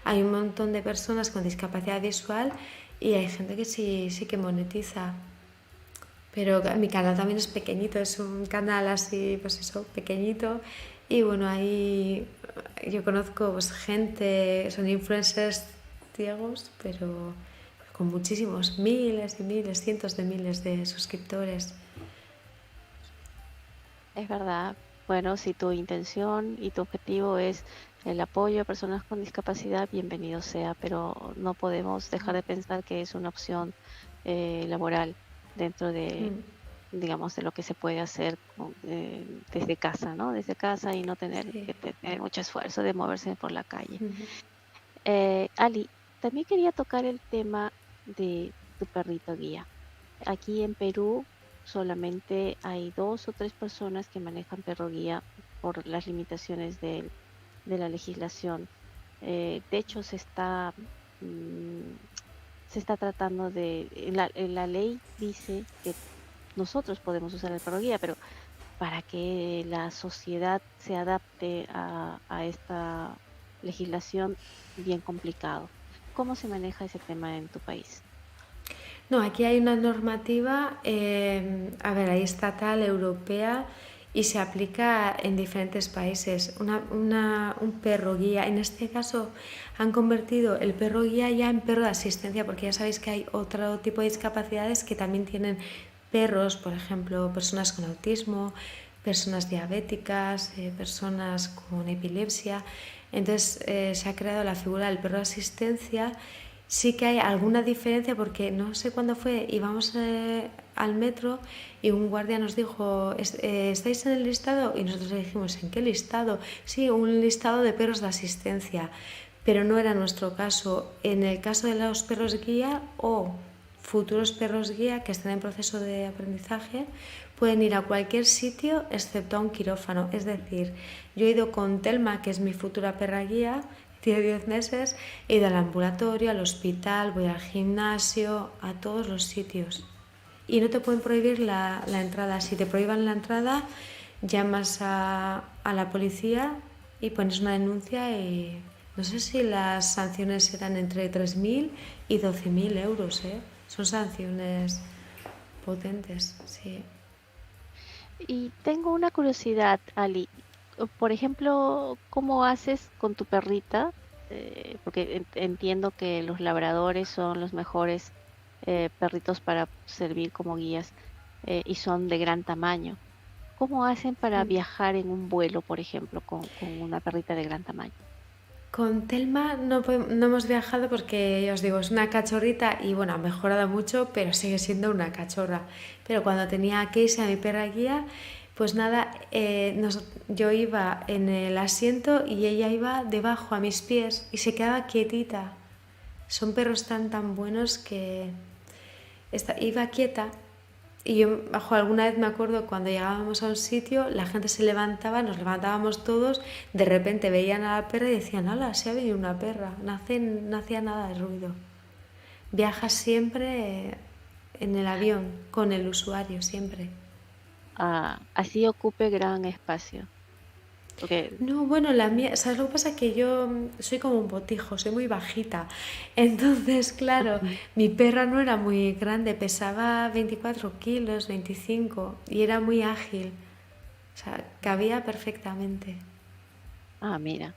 C: hay un montón de personas con discapacidad visual y hay gente que sí, sí que monetiza. Pero mi canal también es pequeñito, es un canal así, pues eso, pequeñito. Y bueno, ahí yo conozco pues, gente, son influencers ciegos, pero con muchísimos, miles y miles, cientos de miles de suscriptores.
A: Es verdad. Bueno, si tu intención y tu objetivo es el apoyo a personas con discapacidad, bienvenido sea, pero no podemos dejar de pensar que es una opción laboral dentro de,
C: Mm,
A: digamos, de lo que se puede hacer desde casa, ¿no? Desde casa y no tener
C: sí.
A: que tener mucho esfuerzo de moverse por la calle.
C: Ujú.
A: Ali, también quería tocar el tema de tu perrito guía. Aquí en Perú solamente hay 2 o 3 personas que manejan perro guía por las limitaciones de la legislación. De hecho, mm, se está tratando en la ley dice que nosotros podemos usar el perro guía, pero para que la sociedad se adapte a esta legislación, bien complicado. ¿Cómo se maneja ese tema en tu país?
C: No, aquí hay una normativa, a ver, hay estatal, europea y se aplica en diferentes países. Un perro guía, en este caso han convertido el perro guía ya en perro de asistencia, porque ya sabéis que hay otro tipo de discapacidades que también tienen perros, por ejemplo, personas con autismo, personas diabéticas, personas con epilepsia. Entonces se ha creado la figura del perro de asistencia. Sí que hay alguna diferencia porque no sé cuándo fue, íbamos al metro y un guardia nos dijo, ¿estáis en el listado? Y nosotros le dijimos, ¿en qué listado? Sí, un listado de perros de asistencia, pero no era nuestro caso. En el caso de los perros guía o futuros perros guía que están en proceso de aprendizaje, pueden ir a cualquier sitio excepto a un quirófano. Es decir, yo he ido con Telma, que es mi futura perra guía, tiene 10 meses, he ido al ambulatorio, al hospital, voy al gimnasio, a todos los sitios. Y no te pueden prohibir la entrada. Si te prohíban la entrada, llamas a la policía y pones una denuncia y no sé si las sanciones eran entre 3.000 y 12.000 euros, ¿eh? Son sanciones potentes, sí.
A: Y tengo una curiosidad, Ali. Por ejemplo, ¿cómo haces con tu perrita? Porque entiendo que los labradores son los mejores perritos para servir como guías y son de gran tamaño. ¿Cómo hacen para viajar en un vuelo, por ejemplo, con una perrita de gran tamaño?
C: Con Telma no hemos viajado porque, ya os digo, es una cachorrita y bueno, ha mejorado mucho, pero sigue siendo una cachorra. Pero cuando tenía a Casey, a mi perra guía, pues nada, yo iba en el asiento y ella iba debajo a mis pies y se quedaba quietita. Son perros tan buenos que iba quieta y yo, bajo alguna vez me acuerdo cuando llegábamos a un sitio, la gente se levantaba, nos levantábamos todos, de repente veían a la perra y decían, ¡hala, se ha venido una perra! No hacía nada de ruido. Viaja siempre en el avión con el usuario siempre.
A: Así ocupe gran espacio. Porque,
C: No, bueno, la mía, ¿sabes lo que pasa? Que yo soy como un botijo, soy muy bajita. Entonces, claro, mi perra no era muy grande, pesaba 24 kilos, 25, y era muy ágil. O sea, cabía perfectamente.
A: mira,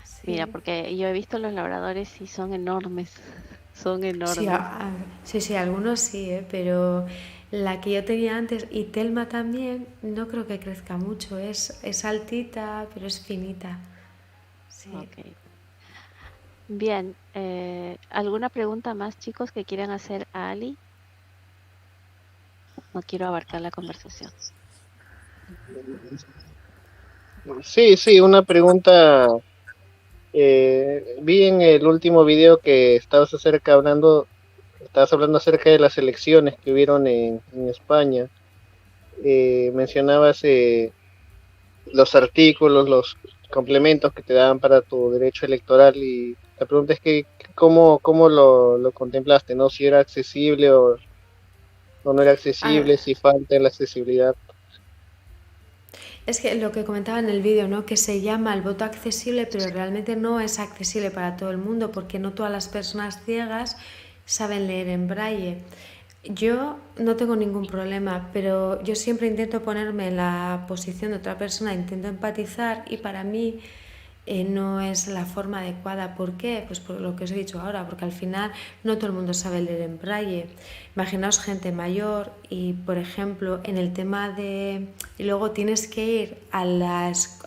C: Sí.
A: porque yo he visto los labradores y son enormes, son
C: Sí,
A: enormes.
C: sí, algunos sí, pero la que yo tenía antes y Telma también, no creo que crezca mucho. Es altita, pero es finita. Sí.
A: Ok. Bien, ¿alguna pregunta más, chicos, que quieran hacer a Ali? No quiero abarcar la conversación.
D: Sí, sí, una pregunta. Vi en el último video que estabas hablando acerca de las elecciones que hubieron en España. Mencionabas los artículos, los complementos que te daban para tu derecho electoral y la pregunta es que cómo lo contemplaste, ¿no? Si era accesible o no era
C: Ah,
D: accesible, si falta en la accesibilidad.
C: es que lo que comentaba en el vídeo, ¿no? Que se llama el voto accesible, pero realmente no es accesible para todo el mundo porque no todas las personas ciegas saben leer en braille. Yo no tengo ningún problema, pero yo siempre intento ponerme en la posición de otra persona, intento empatizar y para mí no es la forma adecuada. ¿Por qué? Pues por lo que os he dicho ahora, porque al final no todo el mundo sabe leer en braille. Imaginaos gente mayor y, por ejemplo, en el tema de... Y luego tienes que ir a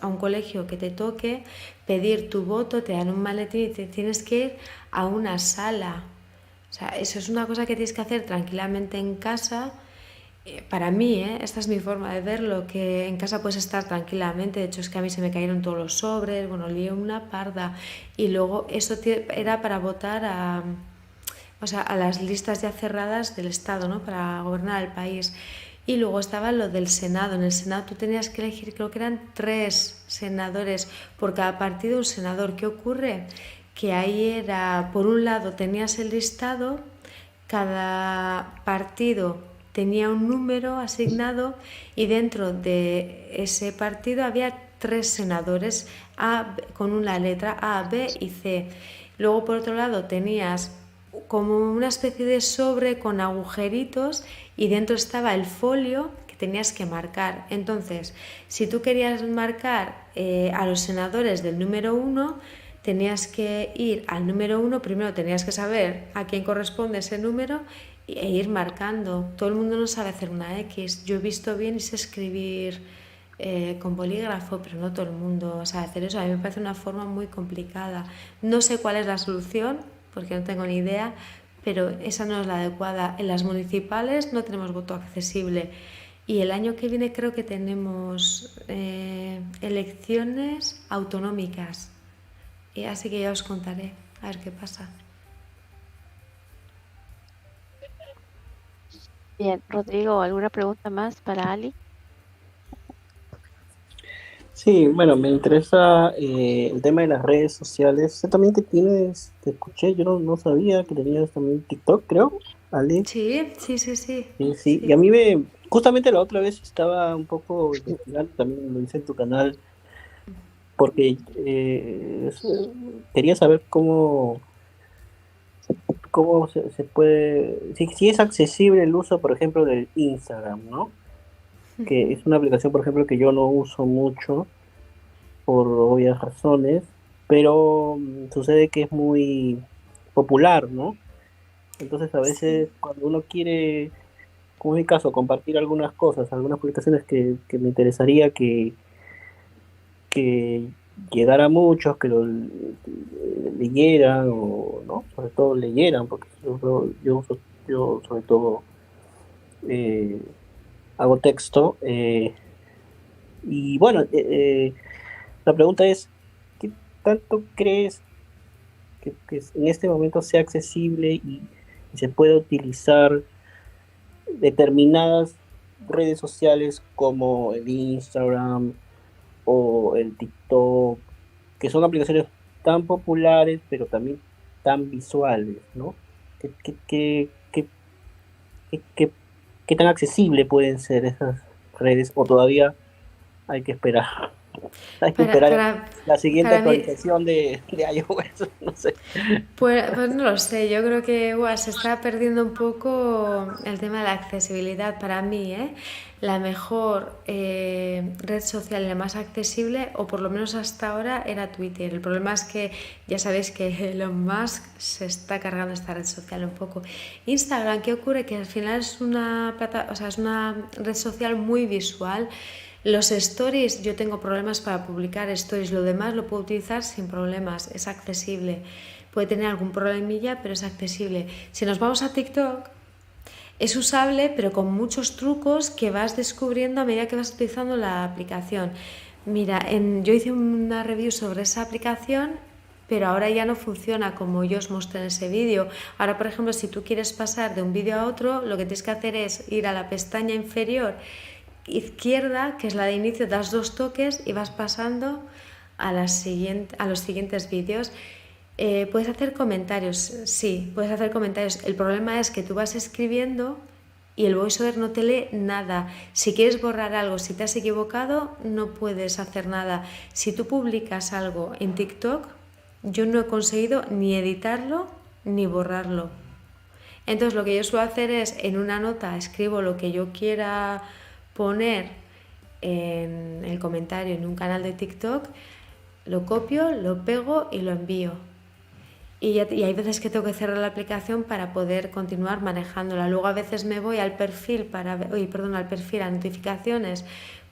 C: un colegio que te toque, pedir tu voto, te dan un maletín y te tienes que ir a una sala. O sea, eso es una cosa que tienes que hacer tranquilamente en casa. Para mí, esta es mi forma de verlo, que en casa puedes estar tranquilamente. De hecho, es que a mí se me cayeron todos los sobres, bueno, lié una parda. Y luego eso era para votar o sea, a las listas ya cerradas del Estado, ¿no? Para gobernar el país. Y luego estaba lo del Senado. En el Senado tú tenías que elegir, creo que eran 3 senadores por cada partido, un senador. ¿Qué ocurre? Que ahí era, por un lado tenías el listado, cada partido tenía un número asignado y dentro de ese partido había 3 senadores con una letra A, B y C. Luego por otro lado tenías como una especie de sobre con agujeritos y dentro estaba el folio que tenías que marcar. Entonces, si tú querías marcar a los senadores del número 1, tenías que ir al número 1, primero tenías que saber a quién corresponde ese número e ir marcando. Todo el mundo no sabe hacer una X. Yo he visto bien y sé escribir con bolígrafo, pero no todo el mundo sabe hacer eso. A mí me parece una forma muy complicada. No sé cuál es la solución, porque no tengo ni idea, pero esa no es la adecuada. En las municipales no tenemos voto accesible. Y el año que viene creo que tenemos elecciones autonómicas. Y así que ya os contaré, a ver qué pasa.
A: Bien, Rodrigo, ¿alguna pregunta más para Ali?
B: Sí, bueno, me interesa el tema de las redes sociales. Sé también que tienes, te escuché, yo no sabía que tenías también TikTok, creo, Ali.
C: Sí, sí, sí, sí.
B: Sí, sí. Y a
C: Sí.
B: mí justamente la otra vez estaba un poco investigando, también lo hice en tu canal, porque quería saber cómo se puede, si es accesible el uso, por ejemplo, del Instagram, ¿no? Que es una aplicación, por ejemplo, que yo no uso mucho por obvias razones, pero sucede que es muy popular, ¿no? Entonces a
C: Sí.
B: veces cuando uno quiere, como es mi caso, compartir algunas cosas, algunas publicaciones que me interesaría que llegara a muchos, que lo leyeran, o no, sobre todo leyeran, porque yo sobre todo eh, hago texto. Y bueno, la pregunta es, ¿qué tanto crees que en este momento sea accesible y se pueda utilizar determinadas redes sociales como el Instagram o el TikTok, que son aplicaciones tan populares pero también tan visuales, ¿no? ¿Qué ¿Qué tan accesible pueden ser esas redes o todavía hay que esperar? Hay que
C: Para,
B: esperar
C: para,
B: la siguiente
C: para mí,
B: actualización de iOS, no sé.
C: pues no lo sé, yo creo que se está perdiendo un poco el tema de la accesibilidad para mí, ¿eh? La mejor red social y la más accesible, o por lo menos hasta ahora, era Twitter. El problema es que ya sabéis que Elon Musk se está cargando esta red social un poco. Instagram, ¿qué ocurre? Que al final es es una red social muy visual. Los stories, yo tengo problemas para publicar stories, lo demás lo puedo utilizar sin problemas, es accesible. Puede tener algún problemilla, pero es accesible. Si nos vamos a TikTok, es usable, pero con muchos trucos que vas descubriendo a medida que vas utilizando la aplicación. Mira, yo hice una review sobre esa aplicación, pero ahora ya no funciona como yo os mostré en ese vídeo. Ahora, por ejemplo, si tú quieres pasar de un vídeo a otro, lo que tienes que hacer es ir a la pestaña inferior izquierda, que es la de inicio, das 2 toques y vas pasando a los siguientes vídeos. Puedes hacer comentarios, sí, puedes hacer comentarios. El problema es que tú vas escribiendo y el voiceover no te lee nada. Si quieres borrar algo, si te has equivocado, no puedes hacer nada. Si tú publicas algo en TikTok, yo no he conseguido ni editarlo ni borrarlo. Entonces lo que yo suelo hacer es, en una nota escribo lo que yo quiera poner en el comentario en un canal de TikTok, lo copio, lo pego y lo envío. Y hay veces que tengo que cerrar la aplicación para poder continuar manejándola. Luego a veces me voy al perfil al perfil, a notificaciones,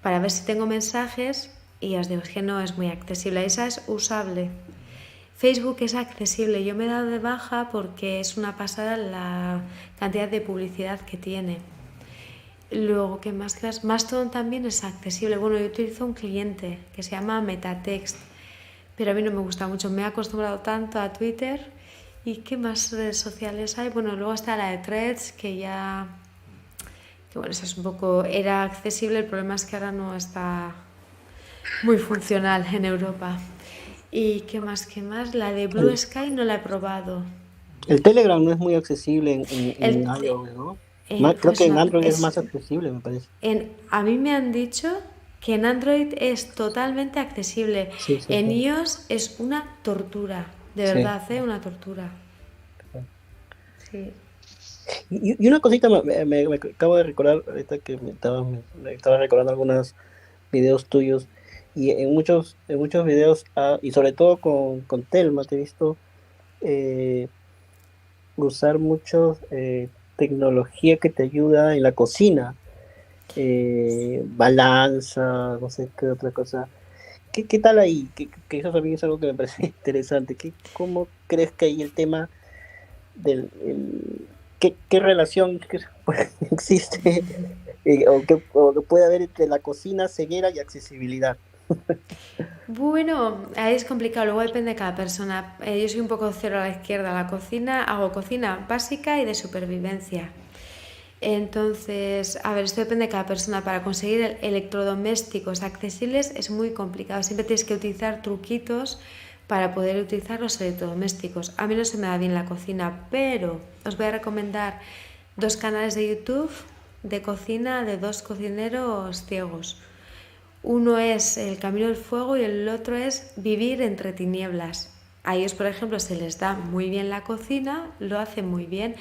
C: para ver si tengo mensajes y os digo, es que no es muy accesible. Esa es usable. Facebook es accesible. Yo me he dado de baja porque es una pasada la cantidad de publicidad que tiene. Luego, ¿qué más? Mastodon también es accesible. Bueno, yo utilizo un cliente que se llama Metatext, pero a mí no me gusta mucho. Me he acostumbrado tanto a Twitter. ¿Y qué más redes sociales hay? Bueno, luego está la de Threads, que bueno, eso es un poco... Era accesible, el problema es que ahora no está muy funcional en Europa. ¿Y qué más? La de Blue Sky no la he probado.
B: El Telegram no es muy accesible en
C: El,
B: iOS, ¿no? Creo
C: pues
B: que en
C: no,
B: Android es más accesible, me parece.
C: a mí me han dicho que en Android es totalmente accesible.
B: Sí.
C: En iOS es una tortura, de verdad, una tortura. Sí.
B: Y una cosita me acabo de recordar, ahorita que me estaba recordando algunos videos tuyos, y en muchos videos, y sobre todo con Telma, te he visto usar mucho tecnología que te ayuda en la cocina, balanza, no sé qué otra cosa. ¿Qué tal ahí? Que eso también es algo que me parece interesante. ¿Cómo crees que ahí el tema del... ¿Qué relación existe o que puede haber entre la cocina, ceguera y accesibilidad?
C: Bueno, ahí es complicado, luego depende de cada persona. Yo soy un poco cero a la izquierda. La cocina, hago cocina básica y de supervivencia. Entonces, a ver, esto depende de cada persona. Para conseguir electrodomésticos accesibles es muy complicado. Siempre tienes que utilizar truquitos para poder utilizar los electrodomésticos. A mí no se me da bien la cocina, pero os voy a recomendar 2 canales de YouTube de cocina de 2 cocineros ciegos. Uno es El Camino del Fuego y el otro es Vivir entre tinieblas. A ellos, por ejemplo, se les da muy bien la cocina, lo hacen muy bien.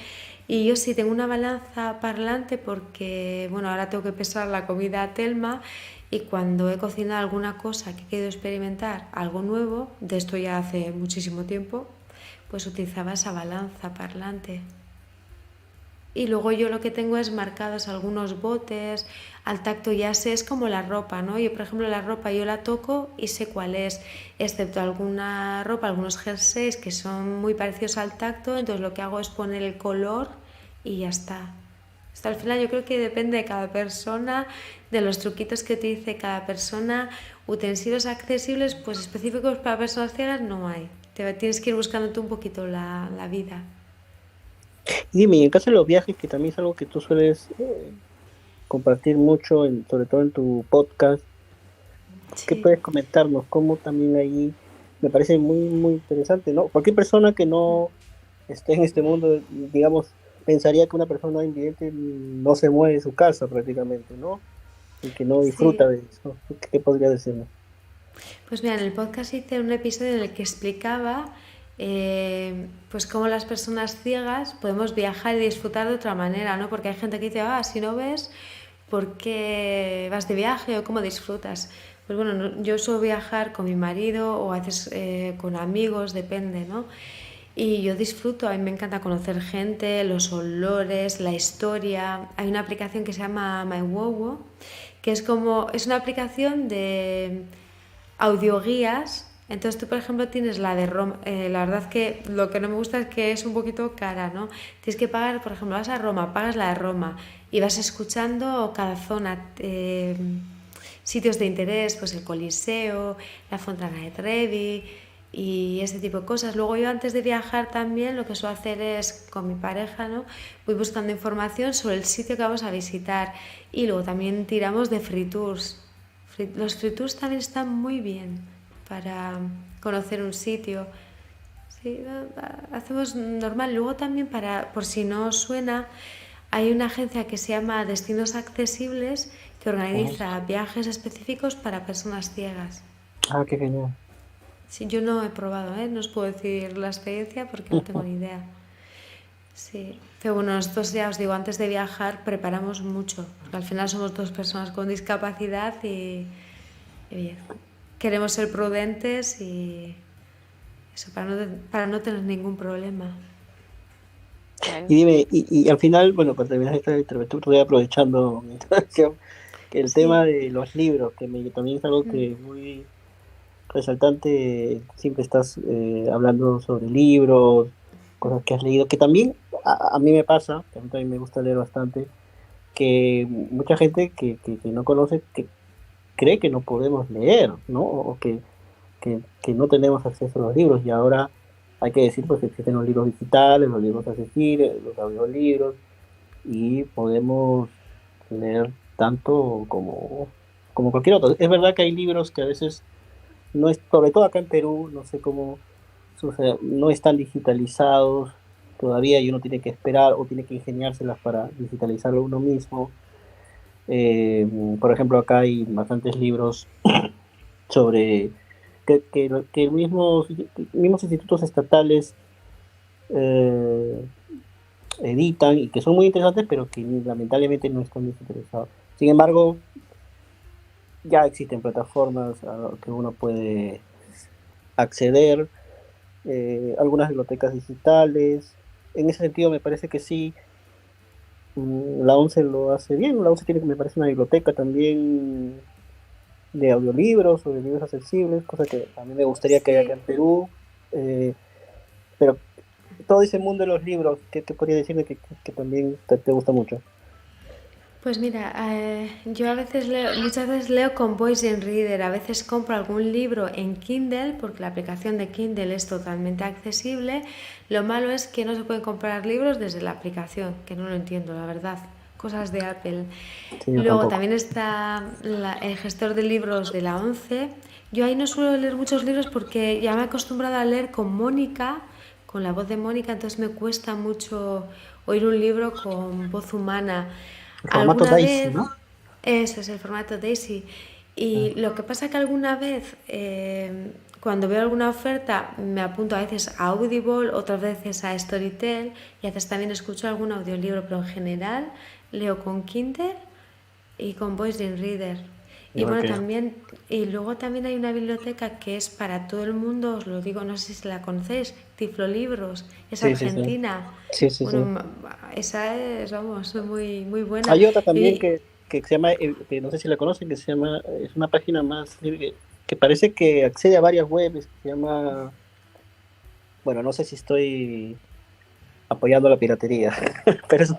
C: Y yo sí tengo una balanza parlante porque, bueno, ahora tengo que pesar la comida a Telma, y cuando he cocinado alguna cosa que he querido experimentar, algo nuevo, de esto ya hace muchísimo tiempo, pues utilizaba esa balanza parlante. Y luego yo lo que tengo es marcados algunos botes, al tacto ya sé, es como la ropa, ¿no? Yo, por ejemplo, la ropa yo la toco y sé cuál es, excepto alguna ropa, algunos jerseys que son muy parecidos al tacto, entonces lo que hago es poner el color y ya está. Hasta el final yo creo que depende de cada persona, de los truquitos que utilice cada persona. Utensilios accesibles, pues específicos para personas ciegas no hay. Tienes que ir buscándote un poquito la vida.
B: Y dime, en el caso de los viajes, que también es algo que tú sueles compartir mucho, sobre todo en tu podcast, sí. ¿Qué puedes comentarnos? ¿Cómo también ahí me parece muy, muy interesante, ¿no? Cualquier persona que no esté en este mundo, digamos, pensaría que una persona invidente no se mueve de su casa prácticamente, ¿no? Y que no disfruta
C: Sí.
B: de eso. ¿Qué podría decirme?
C: Pues mira, en el podcast hice un episodio en el que explicaba pues cómo las personas ciegas podemos viajar y disfrutar de otra manera, ¿no? Porque hay gente que dice, si no ves, ¿por qué vas de viaje o cómo disfrutas? Pues bueno, yo suelo viajar con mi marido o a veces con amigos, depende, ¿no? Y yo disfruto, a mí me encanta conocer gente, los olores, la historia. Hay una aplicación que se llama MyWowo, que es una aplicación de audioguías. Entonces tú, por ejemplo, tienes la de Roma. La verdad que lo que no me gusta es que es un poquito cara, ¿no? Tienes que pagar, por ejemplo, vas a Roma, pagas la de Roma y vas escuchando cada zona, sitios de interés, pues el Coliseo, la Fontana de Trevi y ese tipo de cosas. Luego yo antes de viajar también lo que suelo hacer es con mi pareja, ¿no? Voy buscando información sobre el sitio que vamos a visitar y luego también tiramos de free tours. Los free tours también están muy bien para conocer un sitio. Sí, hacemos normal. Luego también, por si no os suena, hay una agencia que se llama Destinos Accesibles que organiza viajes específicos para personas ciegas.
B: Ah, qué genial.
C: Sí, yo no he probado, no os puedo decir la experiencia porque no tengo ni idea. Sí, pero bueno, nosotros ya os digo, antes de viajar preparamos mucho, porque al final somos dos personas con discapacidad y bien, queremos ser prudentes y eso, para no tener ningún problema.
A: Claro.
B: Y dime, y al final, bueno, para terminar esta intervención, estoy aprovechando mi intervención, que el tema de los libros, que también es algo que es muy resaltante, siempre estás hablando sobre libros, cosas que has leído, que también a mí me pasa, que a mí también me gusta leer bastante, que mucha gente que no conoce, que cree que no podemos leer, ¿no? O que no tenemos acceso a los libros, y ahora hay que decir pues que existen los libros digitales, los libros accesibles, los audiolibros, y podemos leer tanto como cualquier otro. Es verdad que hay libros que a veces no es, sobre todo acá en Perú, no sé cómo sucede, no están digitalizados todavía y uno tiene que esperar o tiene que ingeniárselas para digitalizarlo uno mismo. Por ejemplo, acá hay bastantes libros sobre que mismos institutos estatales editan y que son muy interesantes, pero que lamentablemente no están digitalizados. Sin embargo, ya existen plataformas a las que uno puede acceder, algunas bibliotecas digitales. En ese sentido me parece que sí, la ONCE lo hace bien. La ONCE tiene, me parece, una biblioteca también de audiolibros o de libros accesibles, cosa que a mí me gustaría que haya acá en Perú. Pero todo ese mundo de los libros, ¿qué podría decirme que también te gusta mucho?
C: Pues mira, yo muchas veces leo con Voice Reader, a veces compro algún libro en Kindle porque la aplicación de Kindle es totalmente accesible. Lo malo es que no se pueden comprar libros desde la aplicación, que no lo entiendo, la verdad. Cosas de Apple.
B: Sí,
C: Luego también está el gestor de libros de la ONCE. Yo ahí no suelo leer muchos libros porque ya me he acostumbrado a leer con Mónica, con la voz de Mónica, entonces me cuesta mucho oír un libro con voz humana.
B: Formato Daisy, ¿no?
C: Eso es el formato Daisy. Y lo que pasa que alguna vez, cuando veo alguna oferta, me apunto a veces a Audible, otras veces a Storytel y a veces también escucho algún audiolibro, pero en general leo con Kindle y con Voice Reader. Y bueno, y luego también hay una biblioteca que es para todo el mundo, os lo digo, no sé si la conocéis, Tiflo Libros, es argentina.
B: Sí.
C: Bueno, esa es, vamos, muy, muy buena.
B: Hay otra también que se llama, que no sé si la conocen, que se llama, es una página más que parece que accede a varias webs, que se llama, bueno, no sé si estoy apoyando la piratería, pero es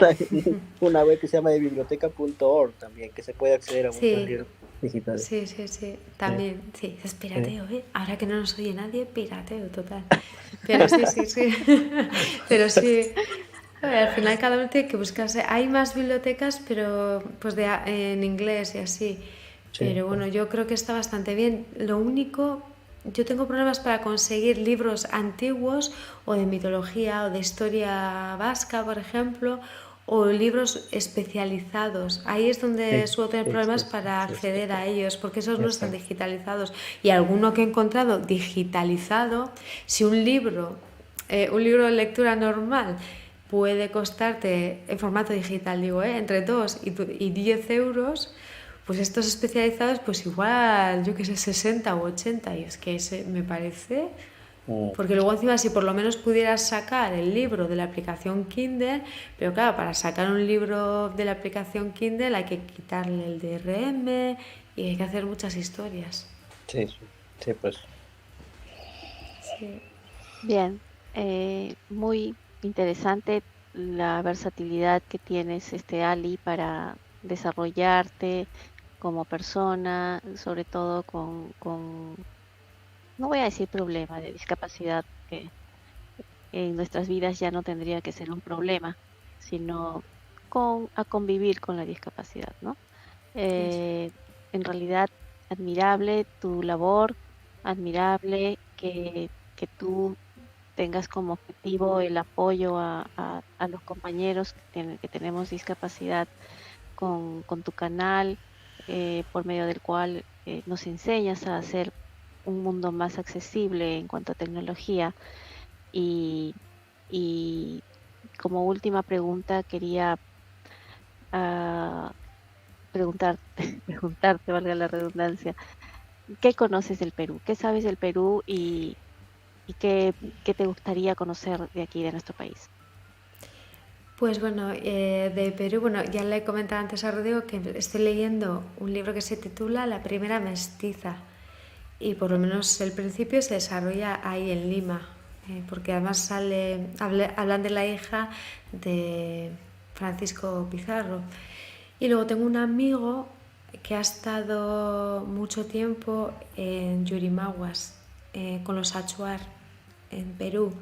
B: una web que se llama de biblioteca.org también, que se puede acceder a muchos libros digitales.
C: Sí, también, sí, es pirateo, ahora que no nos oye nadie, pirateo total. Pero sí. Pero sí, al final cada uno tiene que buscarse. Hay más bibliotecas, pero pues en inglés y así. Pero bueno, yo creo que está bastante bien. Lo único yo tengo problemas para conseguir libros antiguos o de mitología o de historia vasca, por ejemplo, o libros especializados. Ahí es donde suelo tener problemas para acceder a ellos, porque esos no están digitalizados. Y alguno que he encontrado digitalizado, si un libro de lectura normal puede costarte en formato digital, digo, entre 2 y 10 euros, pues estos especializados, pues igual, yo que sé, 60 o 80, y es que me parece... Porque luego encima si por lo menos pudieras sacar el libro de la aplicación Kindle, pero claro, para sacar un libro de la aplicación Kindle hay que quitarle el DRM y hay que hacer muchas historias.
B: Sí, sí, pues.
C: Sí.
A: Bien, muy interesante la versatilidad que tienes, Ali, para desarrollarte como persona, sobre todo no voy a decir problema de discapacidad, que en nuestras vidas ya no tendría que ser un problema, sino a convivir con la discapacidad, ¿no? En realidad, admirable tu labor, admirable que tú tengas como objetivo el apoyo a los compañeros que tenemos discapacidad con tu canal, por medio del cual nos enseñas a hacer un mundo más accesible en cuanto a tecnología. Y, y como última pregunta, quería preguntarte, preguntarte, valga la redundancia, ¿qué conoces del Perú? ¿Qué sabes del Perú y qué te gustaría conocer de aquí, de nuestro país?
C: Pues bueno, de Perú, bueno, ya le he comentado antes a Rodrigo que estoy leyendo un libro que se titula La primera mestiza, y por lo menos el principio se desarrolla ahí en Lima, porque además hablan de la hija de Francisco Pizarro. Y luego tengo un amigo que ha estado mucho tiempo en Yurimaguas, con los Achuar, en Perú.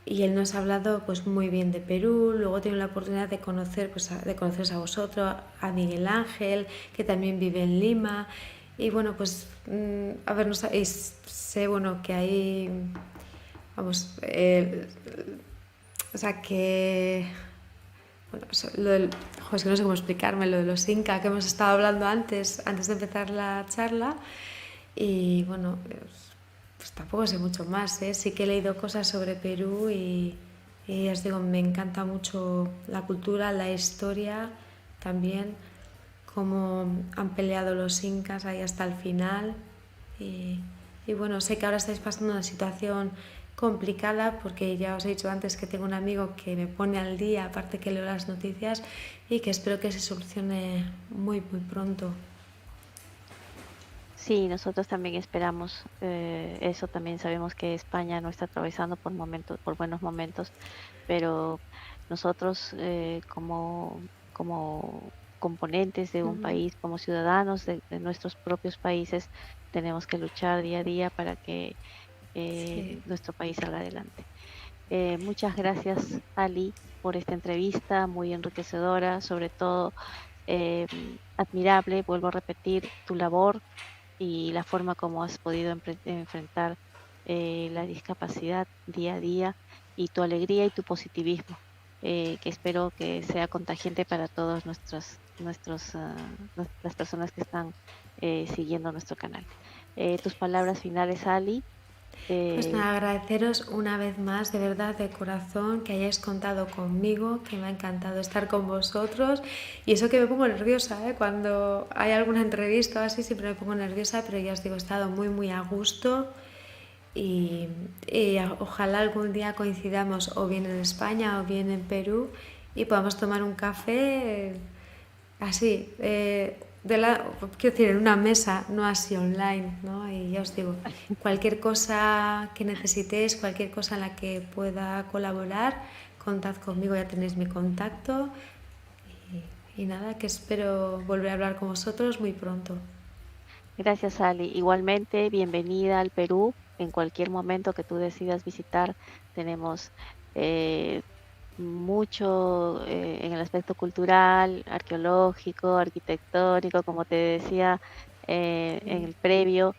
C: Y él nos ha hablado pues muy bien de Perú. Luego he tenido la oportunidad de conoceros a vosotros, a Miguel Ángel, que también vive en Lima. Y bueno, pues a ver, sé bueno que hay, vamos, o sea que, bueno, es que no sé cómo explicarme, lo de los Inca que hemos estado hablando antes de empezar la charla. Y bueno, pues tampoco sé mucho más, ¿eh? Sí que he leído cosas sobre Perú y os digo, me encanta mucho la cultura, la historia también, cómo han peleado los incas ahí hasta el final. Y bueno, sé que ahora estáis pasando una situación complicada porque ya os he dicho antes que tengo un amigo que me pone al día, aparte que leo las noticias, y que espero que se solucione muy, muy pronto.
A: Sí, nosotros también esperamos eso. También sabemos que España no está atravesando por buenos momentos, pero nosotros como componentes de un país, como ciudadanos de nuestros propios países, tenemos que luchar día a día para que
C: Sí.
A: nuestro país salga adelante. Muchas gracias, Ali, por esta entrevista muy enriquecedora, sobre todo admirable, vuelvo a repetir, tu labor y la forma como has podido enfrentar la discapacidad día a día, y tu alegría y tu positivismo, que espero que sea contagiante para todos las personas que están siguiendo nuestro canal. Tus palabras finales, Ali.
C: Pues nada, agradeceros una vez más, de verdad, de corazón, que hayáis contado conmigo, que me ha encantado estar con vosotros. Y eso que me pongo nerviosa, ¿eh? Cuando hay alguna entrevista o así, siempre me pongo nerviosa, pero ya os digo, he estado muy, muy a gusto. Y ojalá algún día coincidamos o bien en España o bien en Perú y podamos tomar un café así, quiero decir, en una mesa, no así online, ¿no? Y ya os digo, cualquier cosa que necesitéis, cualquier cosa en la que pueda colaborar, contad conmigo, ya tenéis mi contacto. Y nada, que espero volver a hablar con vosotros muy pronto.
A: Gracias, Ali. Igualmente, bienvenida al Perú. En cualquier momento que tú decidas visitar, tenemos mucho en el aspecto cultural, arqueológico, arquitectónico, como te decía en el previo.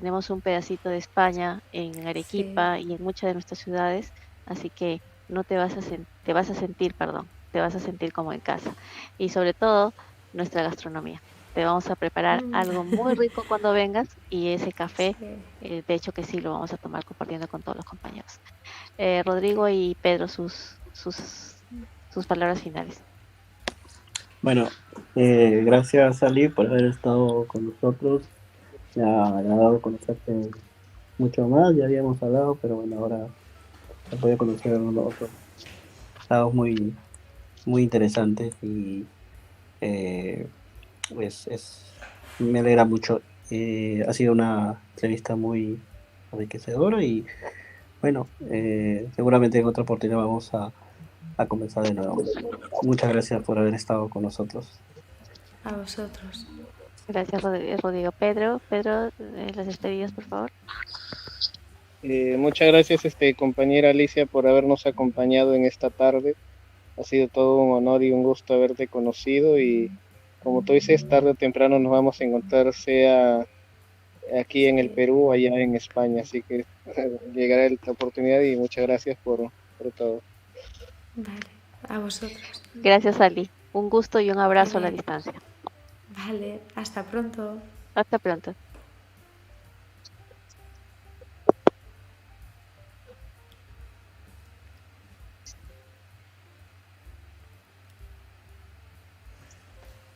A: tenemos un pedacito de España en
C: Sí.
A: Arequipa y en muchas de nuestras ciudades, así que no te vas a te vas a sentir, perdón, te vas a sentir como en casa. Y sobre todo, nuestra gastronomía. Te vamos a preparar
C: Mm.
A: algo muy rico cuando vengas y ese café,
C: Sí.
A: de hecho que sí lo vamos a tomar compartiendo con todos los compañeros. Rodrigo y Pedro, sus palabras finales.
B: Bueno, gracias Ali por haber estado con nosotros. Me ha agradado conocerte mucho más, ya habíamos hablado, pero bueno, ahora he podido conocer otros lados muy interesantes y eh, me alegra mucho. Ha sido una entrevista muy enriquecedora y bueno, seguramente en otra oportunidad vamos a comenzar de nuevo. Muchas gracias por haber estado con nosotros.
C: A vosotros.
A: Gracias, Rodrigo. Pedro, las despedidas, por favor.
D: Muchas gracias, compañera Alicia, por habernos acompañado en esta tarde. Ha sido todo un honor y un gusto haberte conocido y como tú dices, tarde o temprano nos vamos a encontrar, sea aquí en el
C: Sí.
D: Perú o allá en España. Así que llegará la oportunidad y muchas gracias por todo.
C: Vale. A vosotros.
A: Gracias, Ali. Un gusto y un abrazo a la
C: Vale.
A: distancia.
C: Vale. Hasta pronto.
A: Hasta pronto.